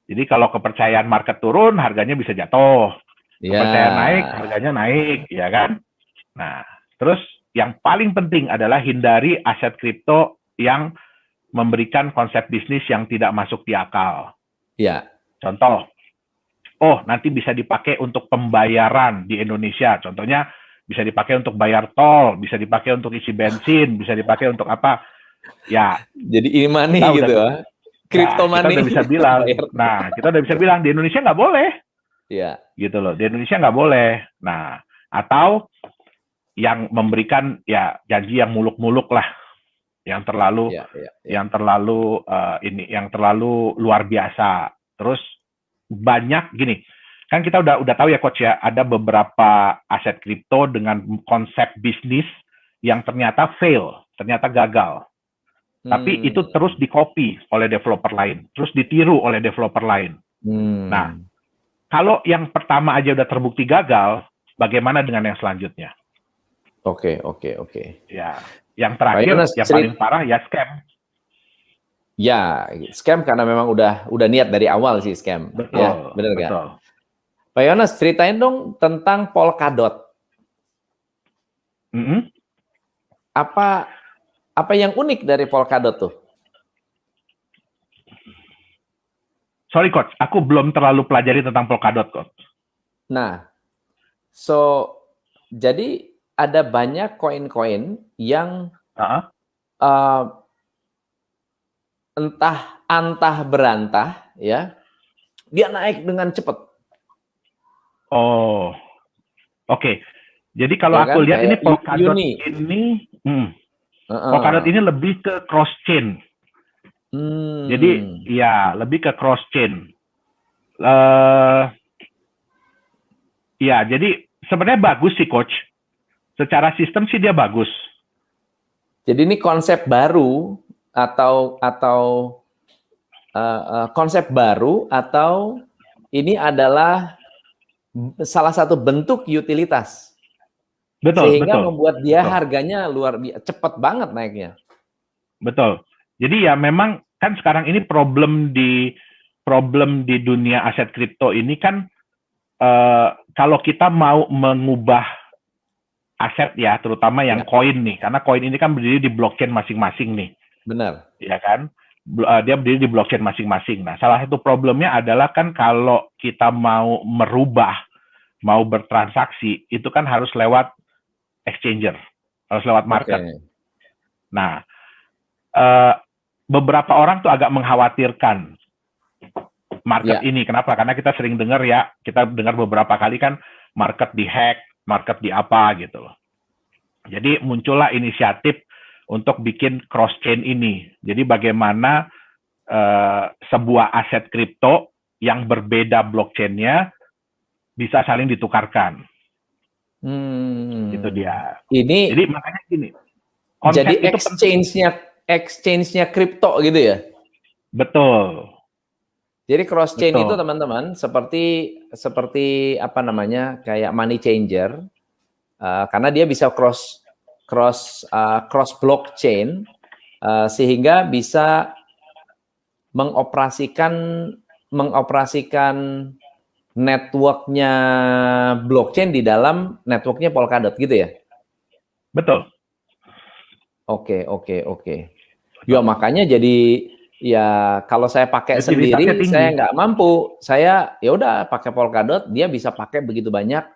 Jadi kalau kepercayaan market turun, harganya bisa jatuh. Kepercayaan naik, harganya naik, ya kan? Nah, terus yang paling penting adalah hindari aset kripto yang memberikan konsep bisnis yang tidak masuk di akal. Contoh, nanti bisa dipakai untuk pembayaran di Indonesia. Contohnya bisa dipakai untuk bayar tol, bisa dipakai untuk isi bensin, bisa dipakai untuk apa? Ya. Jadi ini money gitu ya. Crypto money. Kita udah bisa bilang. Nah, kita udah bisa bilang di Indonesia nggak boleh. Gitu loh. Di Indonesia nggak boleh. Nah, atau yang memberikan ya janji yang muluk-muluk lah, yang terlalu yang terlalu luar biasa. Terus banyak gini. Kan kita udah tahu ya Coach ya, ada beberapa aset kripto dengan konsep bisnis yang ternyata fail, ternyata gagal. Tapi itu terus di-copy oleh developer lain, terus ditiru oleh developer lain. Nah, kalau yang pertama aja udah terbukti gagal, bagaimana dengan yang selanjutnya? Oke. Ya, yang terakhir, yang paling parah ya scam. Ya, scam karena memang udah niat dari awal sih scam. Betul, ya, benar nggak? betul. Pak Yonas, ceritain dong tentang Polkadot. Apa yang unik dari Polkadot tuh? Sorry Coach, aku belum terlalu pelajari tentang Polkadot Coach. Nah, jadi ada banyak koin-koin yang entah berantah ya, dia naik dengan cepat. Oh, oke. Jadi kalau aku lihat ini Polkadot ini, Polkadot ini lebih ke cross chain. Jadi ya lebih ke cross chain. Ya, jadi sebenarnya bagus sih Coach. Secara sistem sih dia bagus. Jadi ini konsep baru atau konsep baru atau ini adalah salah satu bentuk utilitas. Sehingga membuat dia harganya luar biasa, cepat banget naiknya. Betul. Jadi ya memang kan sekarang ini problem di dunia aset kripto ini kan kalau kita mau mengubah aset ya, terutama yang koin nih, karena koin ini kan berdiri di blockchain masing-masing nih. Benar. Ya kan? Dia berdiri di blockchain masing-masing. Nah, salah satu problemnya adalah kan kalau kita mau merubah, mau bertransaksi, itu kan harus lewat exchanger, harus lewat market. Nah, beberapa orang tuh agak mengkhawatirkan market ini. Kenapa? Karena kita sering dengar ya, kita dengar beberapa kali kan market dihack, market di apa gitu loh. Jadi muncullah inisiatif untuk bikin cross chain ini. Jadi bagaimana sebuah aset kripto yang berbeda blockchain-nya bisa saling ditukarkan. Itu dia. Jadi makanya gini. Jadi exchange-nya kripto gitu ya? Betul. Jadi cross chain itu teman-teman seperti apa namanya, kayak money changer, karena dia bisa cross blockchain, sehingga bisa mengoperasikan networknya blockchain di dalam networknya Polkadot gitu ya? Betul. Oke, oke, oke. Betul. Ya makanya jadi ya kalau saya pakai Utilitasnya sendiri tinggi. saya nggak mampu. Saya ya udah pakai Polkadot, dia bisa pakai begitu banyak.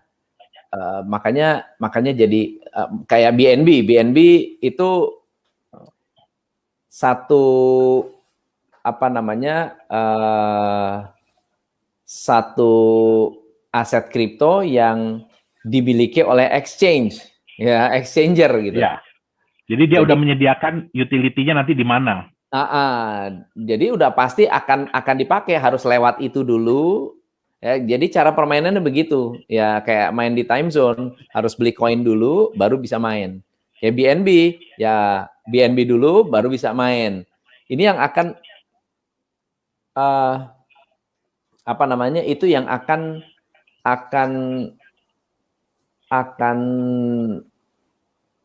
Makanya jadi kayak BNB itu satu apa namanya satu aset kripto yang dimiliki oleh exchange, ya exchanger gitu. Ya. Jadi dia Jadi udah menyediakan utility-nya nanti di mana. jadi udah pasti akan dipakai, harus lewat itu dulu. Ya, jadi cara permainannya begitu. Ya kayak main di time zone, harus beli koin dulu baru bisa main. Kayak BNB, ya BNB dulu baru bisa main. Ini yang akan apa namanya? Itu yang akan akan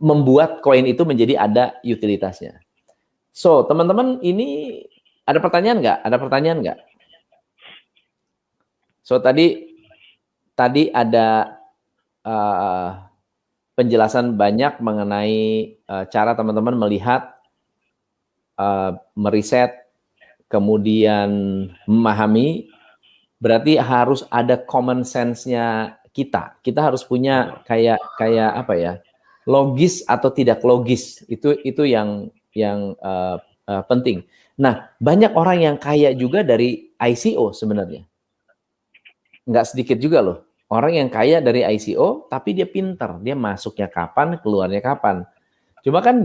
membuat koin itu menjadi ada utilitasnya. So, teman-teman, ini ada pertanyaan nggak? Ada pertanyaan nggak? So, tadi ada penjelasan banyak mengenai cara teman-teman melihat, meriset, kemudian memahami. Berarti harus ada common sense-nya kita. Kita harus punya kayak apa ya? Logis atau tidak logis. Itu yang penting. Nah, banyak orang yang kaya juga dari ICO sebenarnya. Nggak sedikit juga loh. Orang yang kaya dari ICO, tapi dia pinter. Dia masuknya kapan, keluarnya kapan. Cuma kan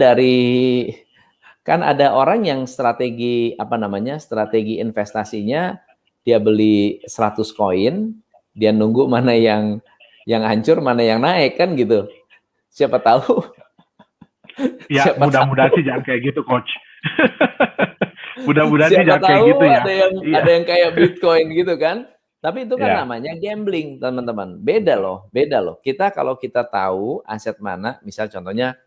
kan ada orang yang strategi, apa namanya, strategi investasinya, dia beli 100 koin, dia nunggu mana yang hancur, mana yang naik, kan gitu. Siapa tahu. Ya, Siapa mudah-mudahan tahu. sih jangan kayak gitu, Coach. Mudah-mudahan sih Siapa jangan kayak tahu gitu ya. Iya. ada yang kayak Bitcoin gitu kan. Tapi itu kan Ya. namanya gambling, teman-teman. Beda loh, beda loh. Kalau kita tahu aset mana, misal contohnya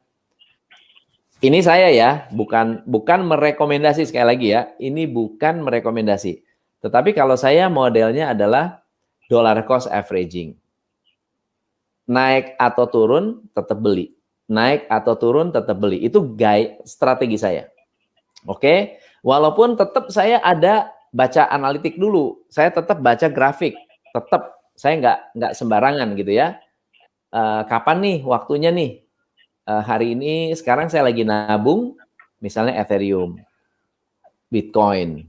ini saya ya, bukan merekomendasi, sekali lagi ya. Ini bukan merekomendasi. Tetapi kalau saya modelnya adalah dollar cost averaging. Naik atau turun tetap beli. Naik atau turun tetap beli. Itu strategi saya. Oke, walaupun tetap saya ada baca analitik dulu, saya tetap baca grafik, tetap saya nggak sembarangan gitu ya. Kapan nih waktunya nih? Hari ini sekarang saya lagi nabung, misalnya Ethereum, Bitcoin,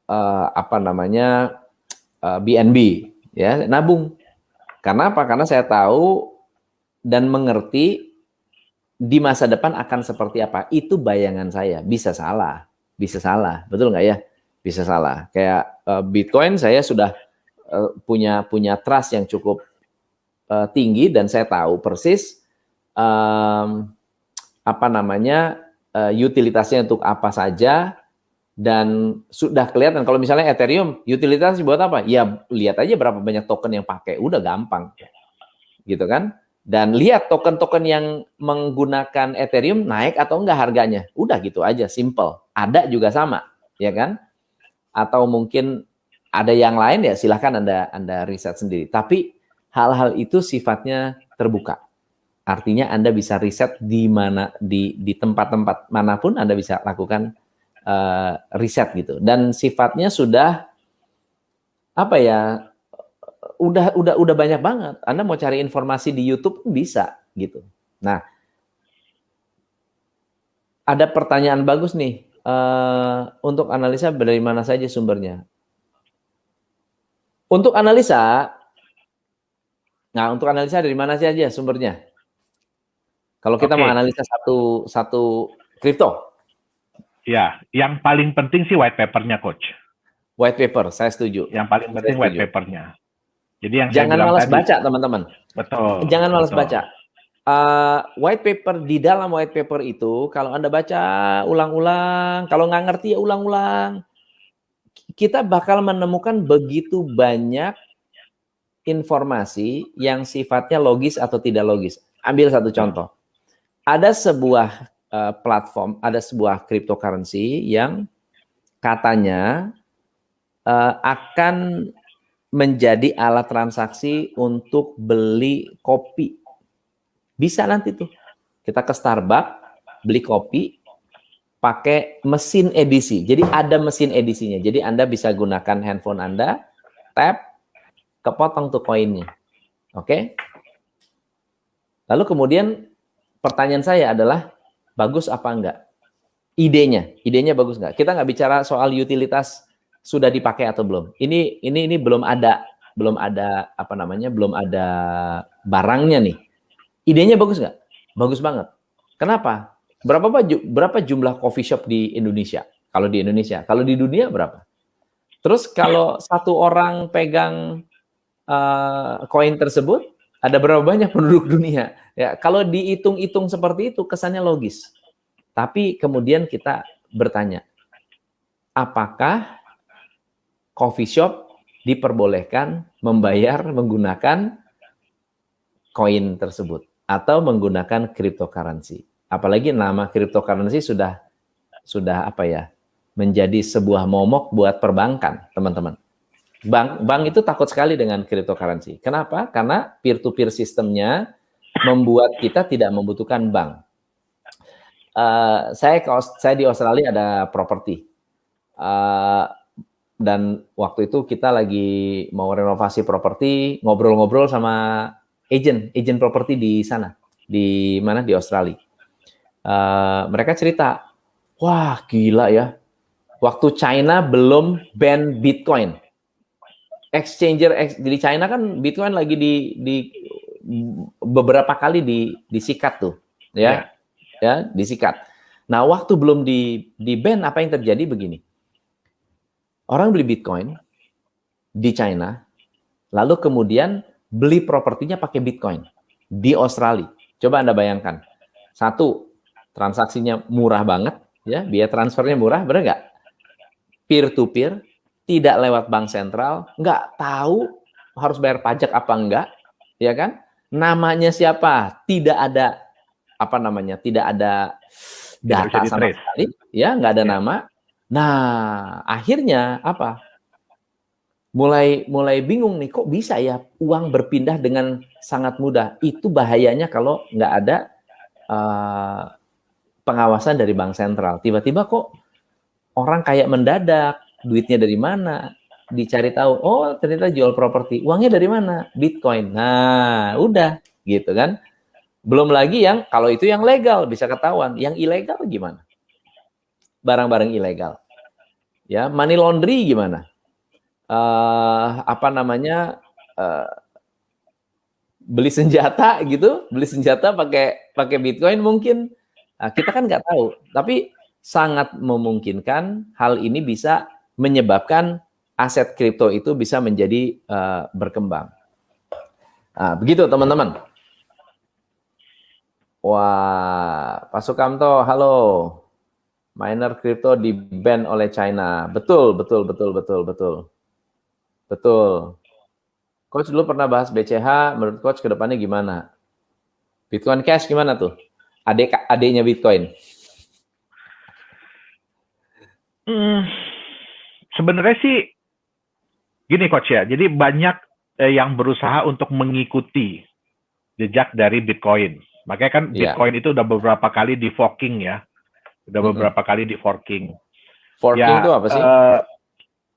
apa namanya BNB, ya nabung. Karena apa? Karena saya tahu dan mengerti di masa depan akan seperti apa. Itu bayangan saya. Bisa salah, betul nggak ya? Bisa salah. Kayak Bitcoin saya sudah punya trust yang cukup tinggi dan saya tahu persis apa namanya utilitasnya untuk apa saja, dan sudah kelihatan. Kalau misalnya Ethereum utilitas buat apa? Ya lihat aja berapa banyak token yang pakai, udah gampang gitu kan. Dan lihat token-token yang menggunakan Ethereum naik atau enggak harganya. Udah gitu aja, simple. Ada juga sama, ya kan? Atau mungkin ada yang lain, ya silahkan Anda riset sendiri. Tapi hal-hal itu sifatnya terbuka. Artinya Anda bisa riset di mana, di tempat-tempat manapun Anda bisa lakukan riset gitu. Dan sifatnya sudah apa ya? Udah banyak banget. Anda mau cari informasi di YouTube pun bisa gitu. Nah, ada pertanyaan bagus nih. Untuk analisa dari mana saja sumbernya? Untuk analisa dari mana saja sumbernya? Kalau kita mau analisa satu kripto. Ya, yang paling penting sih white paper-nya, Coach. White paper, saya setuju. Yang paling penting white paper-nya. Jadi yang jangan saya bilang malas tadi. Baca, teman-teman. Betul. Jangan malas baca. White paper, di dalam white paper itu, kalau Anda baca ulang-ulang, kalau nggak ngerti ya ulang-ulang, kita bakal menemukan begitu banyak informasi yang sifatnya logis atau tidak logis. Ambil satu contoh. Ada sebuah platform, ada sebuah cryptocurrency yang katanya akan menjadi alat transaksi untuk beli kopi. Bisa nanti tuh. Kita ke Starbucks, beli kopi, pakai mesin edisi. Jadi ada mesin edisinya. Jadi Anda bisa gunakan handphone Anda, tap, kepotong tuh koinnya. Oke? Lalu kemudian pertanyaan saya adalah, bagus apa enggak? Idenya bagus nggak? Kita nggak bicara soal utilitas sudah dipakai atau belum. Ini belum ada apa namanya, belum ada barangnya nih. Idenya bagus nggak? Bagus banget. Kenapa? Berapa jumlah coffee shop di Indonesia? Kalau di Indonesia, kalau di dunia berapa? Terus kalau satu orang pegang koin tersebut, ada berapa banyak penduduk dunia? Ya, kalau dihitung-hitung seperti itu kesannya logis. Tapi kemudian kita bertanya, apakah coffee shop diperbolehkan membayar menggunakan koin tersebut atau menggunakan cryptocurrency? Apalagi nama cryptocurrency sudah apa ya, menjadi sebuah momok buat perbankan, teman-teman. Bank itu takut sekali dengan cryptocurrency. Kenapa? Karena peer-to-peer sistemnya membuat kita tidak membutuhkan bank. Saya di Australia ada properti, dan waktu itu kita lagi mau renovasi properti, ngobrol-ngobrol sama agent properti di sana, di mana, di Australia. Mereka cerita, wah gila ya, waktu China belum ban Bitcoin, di China kan Bitcoin lagi di beberapa kali disikat tuh, ya. Ya, disikat. Nah, waktu belum di ban, apa yang terjadi begini. Orang beli Bitcoin di China, lalu kemudian beli propertinya pakai Bitcoin di Australia. Coba Anda bayangkan. Satu, transaksinya murah banget, ya, biaya transfernya murah, benar nggak? Peer-to-peer, tidak lewat bank sentral, nggak tahu harus bayar pajak apa enggak, ya kan? Namanya siapa? Tidak ada apa namanya, tidak ada data sama sekali, ya, nggak ada nama. Nah, akhirnya apa? Mulai bingung nih, kok bisa ya uang berpindah dengan sangat mudah? Itu bahayanya kalau nggak ada pengawasan dari bank sentral. Tiba-tiba kok orang kayak mendadak, duitnya dari mana? Dicari tahu, oh ternyata jual properti, uangnya dari mana? Bitcoin. Nah, udah gitu kan. Belum lagi yang, kalau itu yang legal bisa ketahuan, yang ilegal gimana? Barang-barang ilegal. Ya, money laundry gimana? Apa namanya? Beli senjata gitu, beli senjata pakai Bitcoin mungkin. Nah, kita kan nggak tahu, tapi sangat memungkinkan hal ini bisa menyebabkan aset kripto itu bisa menjadi berkembang. Nah, begitu teman-teman. Wah, Pak Sukamto, halo. Miner kripto di-ban oleh China. Betul. Coach dulu pernah bahas BCH, menurut Coach ke depannya gimana? Bitcoin Cash gimana tuh? Adiknya Bitcoin. Sebenarnya sih gini Coach ya, jadi banyak yang berusaha untuk mengikuti jejak dari Bitcoin. Makanya kan Bitcoin itu udah beberapa kali di forking ya. Udah beberapa kali di forking. Forking itu apa sih?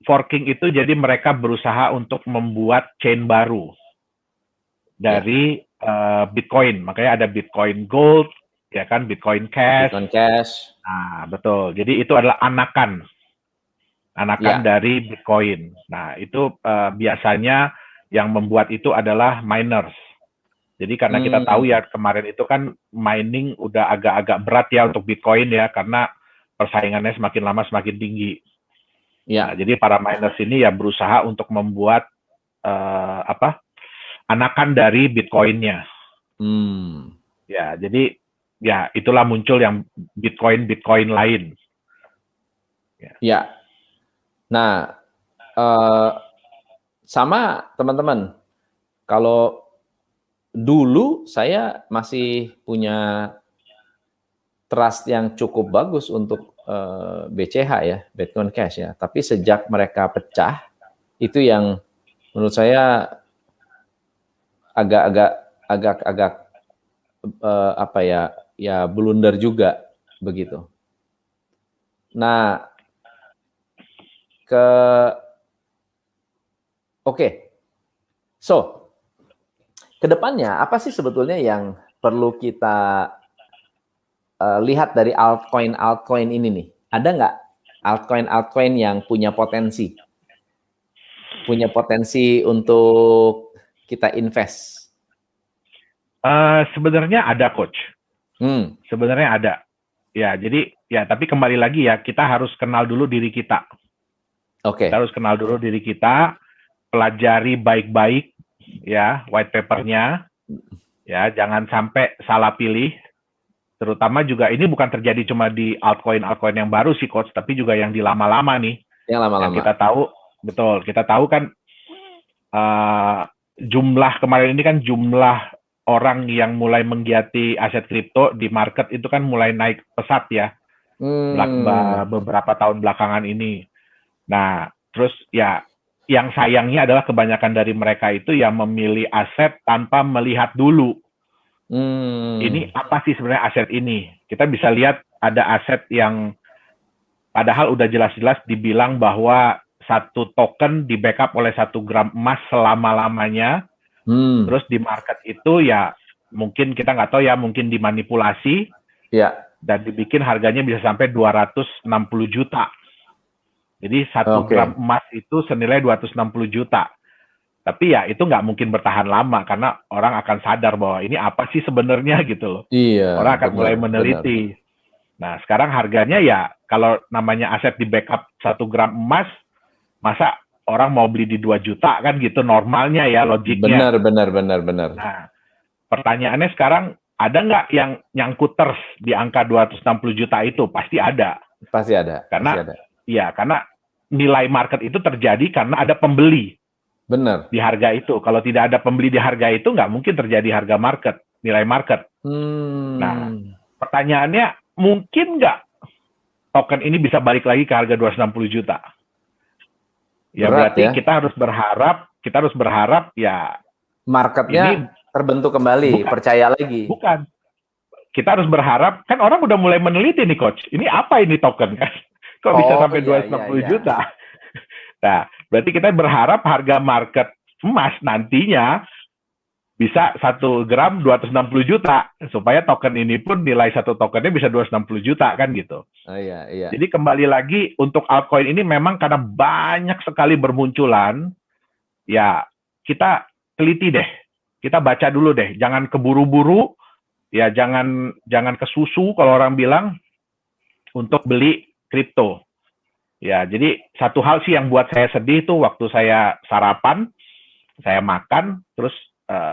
Forking itu jadi mereka berusaha untuk membuat chain baru dari Bitcoin. Makanya ada Bitcoin Gold, ya kan, Bitcoin Cash. Bitcoin Cash. Nah, betul. Jadi itu adalah anakan dari Bitcoin. Nah, itu biasanya yang membuat itu adalah miners. Jadi karena kita tahu ya kemarin itu kan mining udah agak-agak berat ya untuk Bitcoin ya, karena persaingannya semakin lama semakin tinggi. Nah, jadi para miners ini ya berusaha untuk membuat anakan dari Bitcoin-nya. Ya, jadi ya itulah muncul yang Bitcoin lain. Ya. Nah, sama teman-teman. Kalau dulu saya masih punya trust yang cukup bagus untuk BCH ya, Bitcoin Cash ya. Tapi sejak mereka pecah, itu yang menurut saya agak apa ya blunder juga begitu. Nah, oke. So, kedepannya apa sih sebetulnya yang perlu kita lihat dari altcoin ini nih? Ada nggak altcoin yang punya potensi untuk kita invest? Sebenarnya ada, Coach. Sebenarnya ada. Ya, jadi ya, tapi kembali lagi ya, kita harus kenal dulu diri kita. Oke. Kita harus kenal dulu diri kita, pelajari baik-baik ya white paper-nya. Ya, jangan sampai salah pilih. Terutama juga ini bukan terjadi cuma di altcoin yang baru sih, Coach, tapi juga yang di lama-lama nih. Yang lama-lama. Yang kita tahu, betul, kita tahu kan jumlah kemarin ini kan jumlah orang yang mulai menggiati aset kripto di market itu kan mulai naik pesat ya, beberapa tahun belakangan ini. Nah, terus ya yang sayangnya adalah kebanyakan dari mereka itu yang memilih aset tanpa melihat dulu. Ini apa sih sebenarnya aset ini? Kita bisa lihat ada aset yang padahal udah jelas-jelas dibilang bahwa satu token di backup oleh 1 gram emas selama-lamanya. Terus di market itu ya mungkin kita nggak tahu ya, mungkin dimanipulasi dan dibikin harganya bisa sampai 260 juta. Jadi 1 gram emas itu senilai 260 juta. Tapi ya itu nggak mungkin bertahan lama karena orang akan sadar bahwa ini apa sih sebenarnya gitu loh. Iya, orang akan mulai meneliti. Nah sekarang harganya ya kalau namanya aset di backup 1 gram emas, masa orang mau beli di 2 juta kan gitu normalnya ya, logiknya. Benar. Nah, pertanyaannya sekarang ada nggak yang nyangkut terus di angka 260 juta itu? Pasti ada. Pasti ada. Karena nilai market itu terjadi karena ada pembeli. Benar. Di harga itu. Kalau tidak ada pembeli di harga itu, nggak mungkin terjadi harga market, nilai market. Nah, pertanyaannya mungkin nggak token ini bisa balik lagi ke harga 260 juta? Ya berat, berarti ya? kita harus berharap ya marketnya ini terbentuk kembali, percaya lagi. Bukan. Kita harus berharap, kan orang udah mulai meneliti nih, Coach. Ini apa ini token kan? Kok bisa sampai 260 juta? Nah, berarti kita berharap harga market emas nantinya bisa 1 gram 260 juta supaya token ini pun nilai satu tokennya bisa 260 juta kan gitu. Iya. Jadi kembali lagi untuk altcoin ini memang karena banyak sekali bermunculan, ya kita teliti deh, kita baca dulu deh, jangan keburu-buru, ya jangan kesusu kalau orang bilang untuk beli kripto. Ya, jadi satu hal sih yang buat saya sedih tuh waktu saya sarapan, saya makan, terus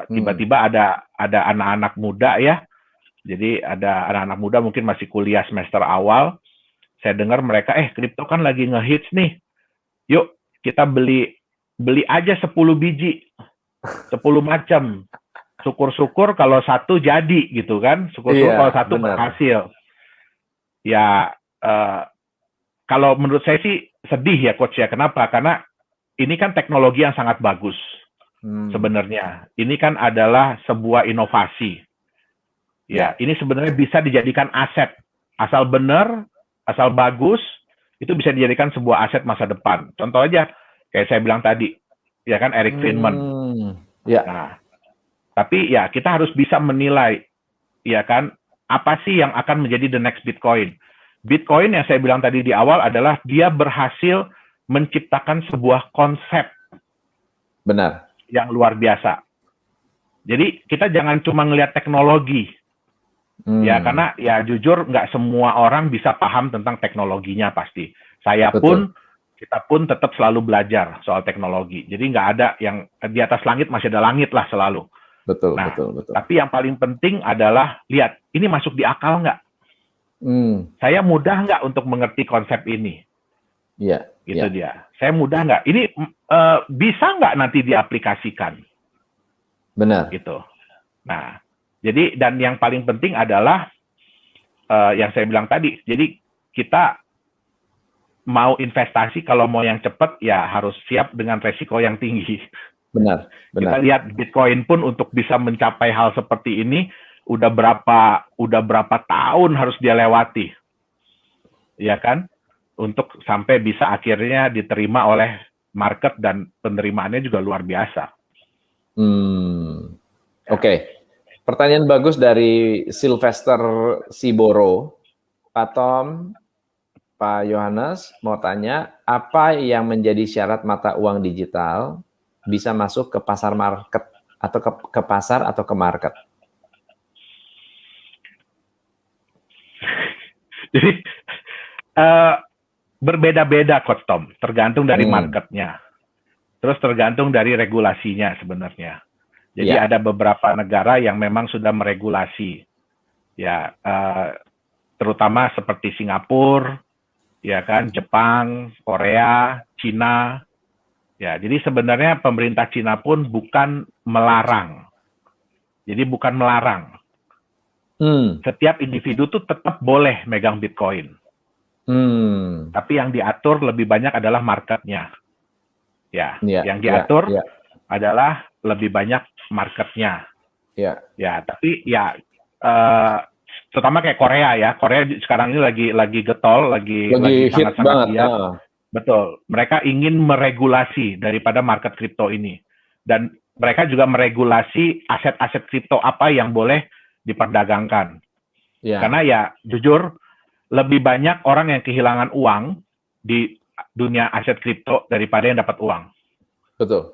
tiba-tiba ada anak-anak muda ya. Jadi ada anak-anak muda mungkin masih kuliah semester awal. Saya dengar mereka, kripto kan lagi ngehits nih. Yuk, kita beli aja 10 biji. 10 macam. Syukur-syukur kalau satu jadi gitu kan. Syukur-syukur kalau satu berhasil. Ya, kalau menurut saya sih sedih ya, Coach ya. Kenapa? Karena ini kan teknologi yang sangat bagus. Sebenarnya ini kan adalah sebuah inovasi ya. Ini sebenarnya bisa dijadikan aset asal benar, asal bagus, itu bisa dijadikan sebuah aset masa depan. Contoh aja kayak saya bilang tadi ya kan, Eric Friedman nah, tapi ya kita harus bisa menilai ya kan, apa sih yang akan menjadi the next Bitcoin. Bitcoin yang saya bilang tadi di awal adalah dia berhasil menciptakan sebuah konsep yang luar biasa. Jadi kita jangan cuma ngelihat teknologi, ya karena ya jujur nggak semua orang bisa paham tentang teknologinya pasti. Saya pun, kita pun tetap selalu belajar soal teknologi. Jadi nggak ada yang di atas langit masih ada langit lah selalu. Betul. Tapi yang paling penting adalah lihat ini masuk di akal nggak. Saya mudah nggak untuk mengerti konsep ini. Itu dia. Saya mudah nggak? Ini bisa nggak nanti diaplikasikan? Benar. Gitu. Nah, jadi dan yang paling penting adalah yang saya bilang tadi. Jadi kita mau investasi, kalau mau yang cepat ya harus siap dengan resiko yang tinggi. Benar, Kita benar. lihat Bitcoin pun untuk bisa mencapai hal seperti ini udah berapa tahun harus dia lewati, ya kan? Untuk sampai bisa akhirnya diterima oleh market dan penerimaannya juga luar biasa. Oke. Pertanyaan bagus dari Sylvester Siboro. Pak Tom, Pak Yohanes mau tanya, apa yang menjadi syarat mata uang digital bisa masuk ke pasar market atau ke pasar atau ke market? Jadi berbeda-beda, Coach Tom, tergantung dari marketnya. Terus tergantung dari regulasinya sebenarnya. Jadi ada beberapa negara yang memang sudah meregulasi, ya, terutama seperti Singapura, ya kan, Jepang, Korea, Cina. Ya, jadi sebenarnya pemerintah Cina pun bukan melarang. Jadi bukan melarang. Setiap individu tuh tetap boleh megang Bitcoin. Tapi yang diatur lebih banyak adalah marketnya. Ya, yang diatur adalah lebih banyak marketnya. Ya, tapi ya terutama kayak Korea ya. Korea sekarang ini lagi getol, lagi sangat-sangat giat. Betul. Mereka ingin meregulasi daripada market kripto ini. Dan mereka juga meregulasi aset-aset kripto apa yang boleh diperdagangkan. Karena ya jujur lebih banyak orang yang kehilangan uang di dunia aset kripto daripada yang dapat uang. Betul.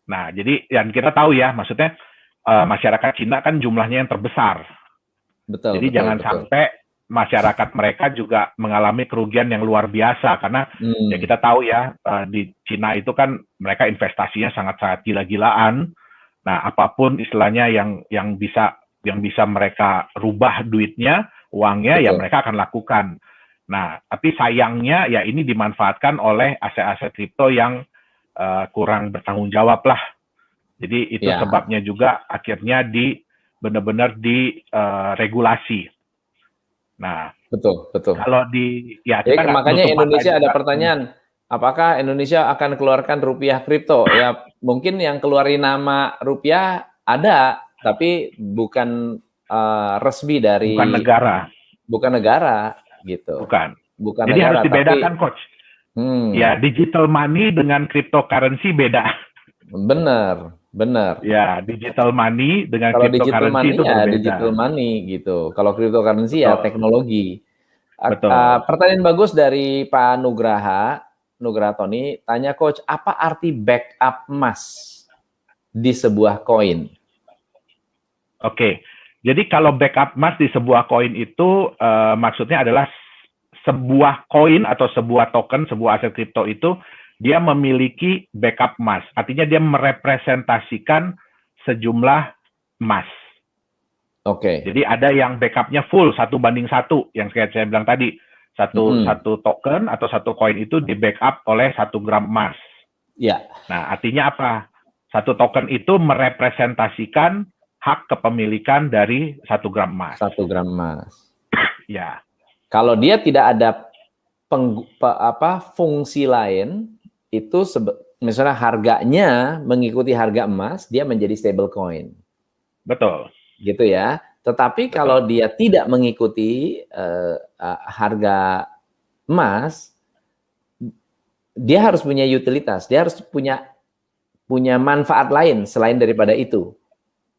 Nah, jadi yang kita tahu ya, maksudnya masyarakat Cina kan jumlahnya yang terbesar. Jadi jangan sampai masyarakat mereka juga mengalami kerugian yang luar biasa, karena ya kita tahu ya, di Cina itu kan mereka investasinya sangat-sangat gila-gilaan. Nah, apapun istilahnya yang bisa mereka rubah duitnya, uangnya, ya mereka akan lakukan. Nah, tapi sayangnya ya ini dimanfaatkan oleh aset-aset kripto yang kurang bertanggung jawab lah. Jadi itu sebabnya juga akhirnya benar-benar regulasi. Nah, betul. Kalau makanya Indonesia ada pertanyaan, apakah Indonesia akan keluarkan rupiah kripto? Ya, mungkin yang keluarin nama rupiah ada, tapi bukan resmi dari bukan negara gitu. Bukan Jadi negara, harus dibedakan, Coach. Ya, digital money dengan cryptocurrency beda. Benar. Ya, digital money dengan cryptocurrency itu ya berbeda. Digital money gitu. Kalau cryptocurrency ya teknologi. Betul. Pertanyaan bagus dari Pak Nugraha Tony, tanya Coach, apa arti backup emas di sebuah koin? Oke. Jadi kalau backup emas di sebuah koin itu maksudnya adalah sebuah koin atau sebuah token, sebuah aset kripto itu dia memiliki backup emas. Artinya dia merepresentasikan sejumlah emas. Jadi ada yang backupnya full 1:1, yang saya bilang tadi. Satu token atau satu koin itu di backup oleh 1 gram emas. Nah, artinya apa? Satu token itu merepresentasikan hak kepemilikan dari 1 gram emas. 1 gram emas. Ya. Kalau dia tidak ada fungsi lain, itu misalnya harganya mengikuti harga emas, dia menjadi stable coin. Betul. Gitu ya. Tetapi kalau dia tidak mengikuti harga emas, dia harus punya utilitas, dia harus punya manfaat lain selain daripada itu.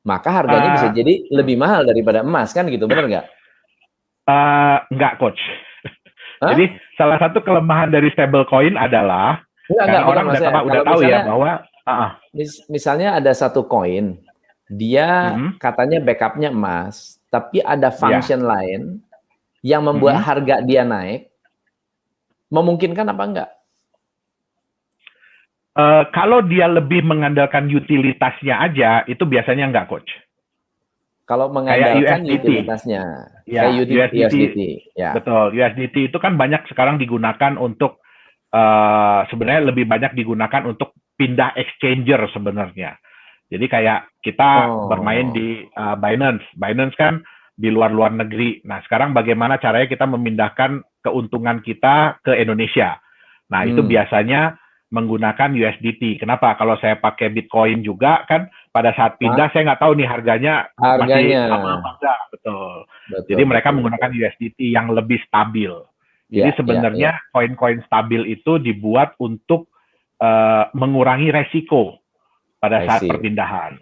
Maka harganya bisa jadi lebih mahal daripada emas, kan gitu, benar nggak? Enggak, Coach. Jadi salah satu kelemahan dari stablecoin adalah orang udah tahu ya bahwa misalnya ada satu koin, dia katanya backupnya emas, tapi ada function lain yang membuat harga dia naik, memungkinkan apa enggak? Kalau dia lebih mengandalkan utilitasnya aja, itu biasanya enggak, Coach. Kalau mengandalkan utilitasnya, kayak USDT. Ya. Betul, USDT itu kan banyak sekarang digunakan untuk, sebenarnya lebih banyak digunakan untuk pindah exchanger sebenarnya. Jadi kayak kita bermain di Binance. Binance kan di luar negeri. Nah, sekarang bagaimana caranya kita memindahkan keuntungan kita ke Indonesia? Nah, itu biasanya menggunakan USDT. Kenapa? Kalau saya pakai Bitcoin juga kan, pada saat pindah saya nggak tahu nih harganya masih sama apa enggak. Betul. Jadi mereka menggunakan USDT yang lebih stabil. Jadi sebenarnya koin-koin stabil itu dibuat untuk mengurangi resiko pada saat perpindahan.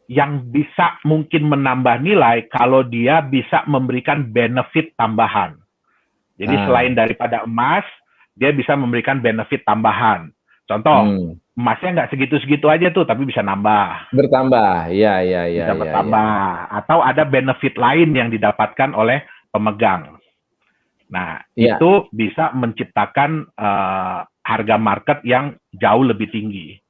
Yang bisa mungkin menambah nilai kalau dia bisa memberikan benefit tambahan. Jadi selain daripada emas, dia bisa memberikan benefit tambahan. Contoh, emasnya nggak segitu-segitu aja tuh, tapi bisa nambah. Bertambah, bisa bertambah. Atau ada benefit lain yang didapatkan oleh pemegang. Nah, itu bisa menciptakan harga market yang jauh lebih tinggi.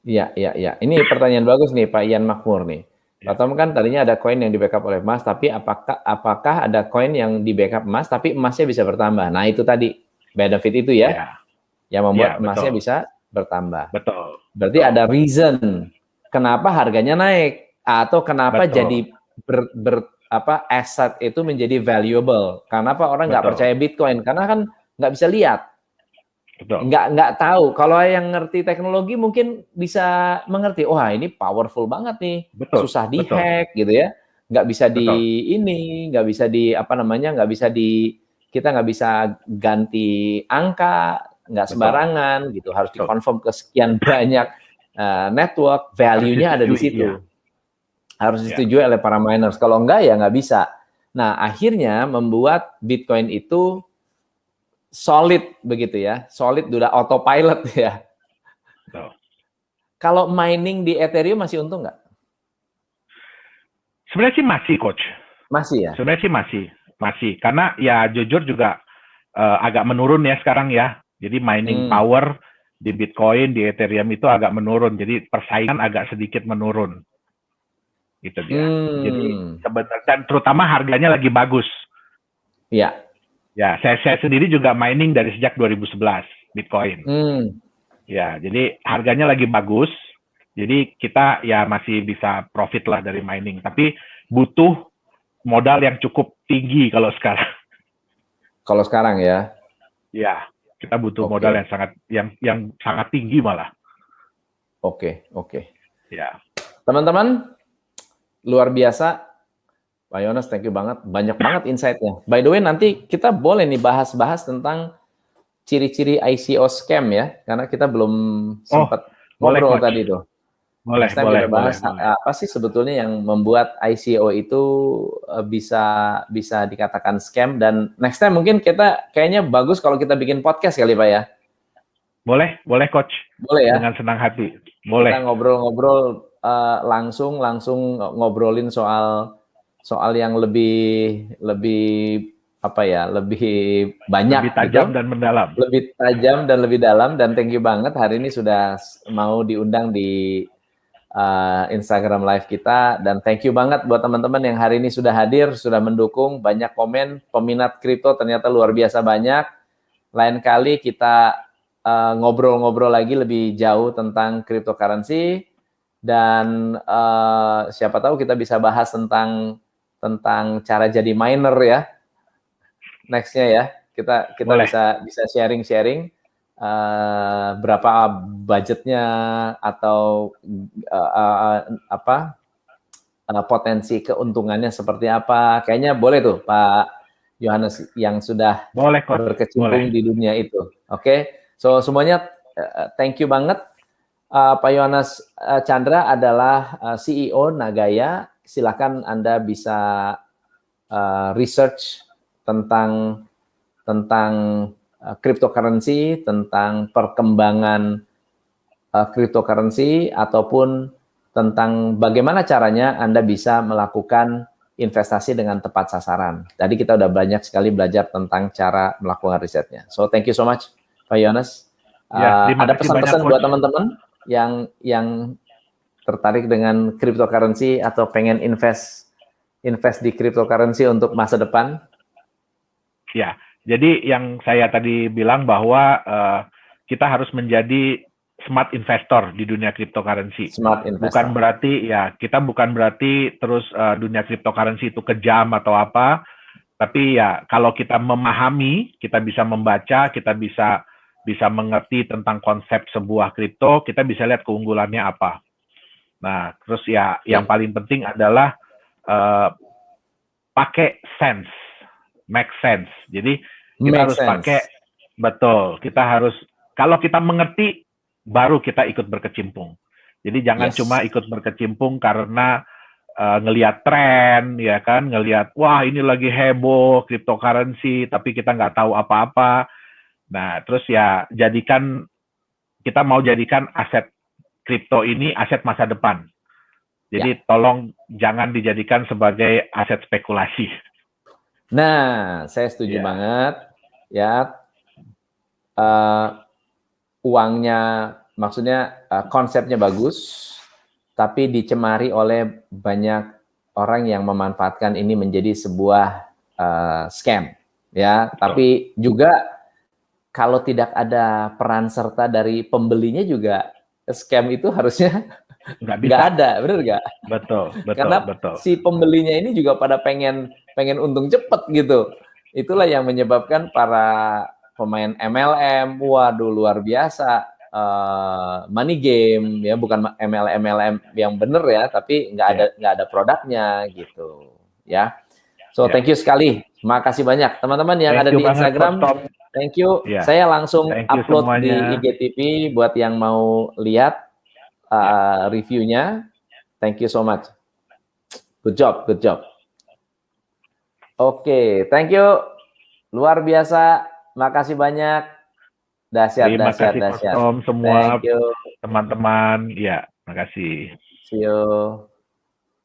Iya. Ini pertanyaan bagus nih Pak Ian Makmur nih. Pak Tom kan tadinya ada koin yang di backup oleh emas, tapi apakah ada koin yang di backup emas, tapi emasnya bisa bertambah? Nah, itu tadi benefit itu ya, yang membuat emasnya bisa bertambah. Betul. Berarti ada reason kenapa harganya naik atau kenapa jadi aset itu menjadi valuable. Kenapa orang nggak percaya Bitcoin? Karena kan nggak bisa lihat. Nggak tahu. Kalau yang ngerti teknologi mungkin bisa mengerti. Wah, ini powerful banget nih. Susah dihack gitu ya. Nggak bisa nggak bisa kita nggak bisa ganti angka, nggak sembarangan gitu. Harus dikonfirm ke sekian banyak network. Value-nya ada di situ. Harus disetujui oleh para miners. Kalau enggak ya nggak bisa. Nah, akhirnya membuat Bitcoin itu solid begitu ya, solid udah autopilot ya. Kalau mining di Ethereum masih untung nggak? Sebenarnya sih masih, Coach. Masih ya? Sebenarnya sih masih. Karena ya jujur juga agak menurun ya sekarang ya. Jadi mining power di Bitcoin, di Ethereum itu agak menurun. Jadi persaingan agak sedikit menurun. Gitu dia. Jadi sebenarnya, dan terutama harganya lagi bagus. Iya. Ya, saya sendiri juga mining dari sejak 2011 Bitcoin. Ya, jadi harganya lagi bagus. Jadi kita ya masih bisa profit lah dari mining. Tapi butuh modal yang cukup tinggi kalau sekarang. Kalau sekarang ya? Ya, kita butuh modal yang sangat tinggi malah. Oke. Ya. Teman-teman, luar biasa. Pak Yones, thank you banget. Banyak banget insight-nya. By the way, nanti kita boleh nih bahas-bahas tentang ciri-ciri ICO scam ya. Karena kita belum sempat ngobrol tadi tuh. Boleh. Bahas apa sih sebetulnya yang membuat ICO itu bisa dikatakan scam. Dan next time mungkin kita kayaknya bagus kalau kita bikin podcast kali Pak ya. Boleh Coach. Boleh ya. Dengan senang hati. Boleh. Kita ngobrol-ngobrol langsung ngobrolin soal yang lebih banyak, lebih tajam dan mendalam. Lebih tajam dan lebih dalam. Dan thank you banget hari ini sudah mau diundang di Instagram Live kita. Dan thank you banget buat teman-teman yang hari ini sudah hadir, sudah mendukung, banyak komen, peminat kripto ternyata luar biasa banyak. Lain kali kita ngobrol-ngobrol lagi lebih jauh tentang cryptocurrency. Dan siapa tahu kita bisa bahas tentang cara jadi miner ya. Nextnya ya, kita bisa sharing berapa budgetnya atau potensi keuntungannya seperti apa. Kayaknya boleh tuh Pak Yohanes yang sudah berkecimpung di dunia itu. Oke. So semuanya thank you banget. Pak Yohanes Chandra adalah CEO Nagaya. Silakan Anda bisa research tentang cryptocurrency, tentang perkembangan cryptocurrency, ataupun tentang bagaimana caranya Anda bisa melakukan investasi dengan tepat sasaran. Tadi kita udah banyak sekali belajar tentang cara melakukan risetnya. So thank you so much Pak Yohanes. Ada pesan-pesan buat teman-teman yang tertarik dengan cryptocurrency atau pengen invest di cryptocurrency untuk masa depan? Ya, jadi yang saya tadi bilang bahwa kita harus menjadi smart investor di dunia cryptocurrency. Smart investor. Kita bukan berarti terus dunia cryptocurrency itu kejam atau apa, tapi ya kalau kita memahami, kita bisa membaca, kita bisa mengerti tentang konsep sebuah kripto, kita bisa lihat keunggulannya apa. Nah, terus ya yang paling penting adalah pakai sense, make sense. Jadi kita harus pakai, betul, kita harus, kalau kita mengerti, baru kita ikut berkecimpung. Jadi jangan cuma ikut berkecimpung karena ngelihat tren, ya kan, ngelihat wah ini lagi heboh cryptocurrency, tapi kita nggak tahu apa-apa. Nah, terus ya kita mau jadikan aset kripto ini aset masa depan. Jadi tolong jangan dijadikan sebagai aset spekulasi. Nah, saya setuju banget. Ya, uangnya, maksudnya konsepnya bagus, tapi dicemari oleh banyak orang yang memanfaatkan ini menjadi sebuah scam, ya. Tapi juga kalau tidak ada peran serta dari pembelinya juga scam itu harusnya nggak ada, bener nggak? Betul. Karena si pembelinya ini juga pada pengen untung cepet gitu. Itulah yang menyebabkan para pemain MLM, waduh luar biasa, money game, ya bukan MLM yang bener ya, tapi nggak ada produknya gitu, ya. So thank you sekali, makasih banyak teman-teman yang ada di Instagram. Thank you. Saya langsung upload di IGTV buat yang mau lihat reviewnya. Thank you so much. Good job. Oke, thank you. Luar biasa. Makasih banyak. Dahsyat. Terima kasih Tom semua teman-teman. Ya, makasih. See you.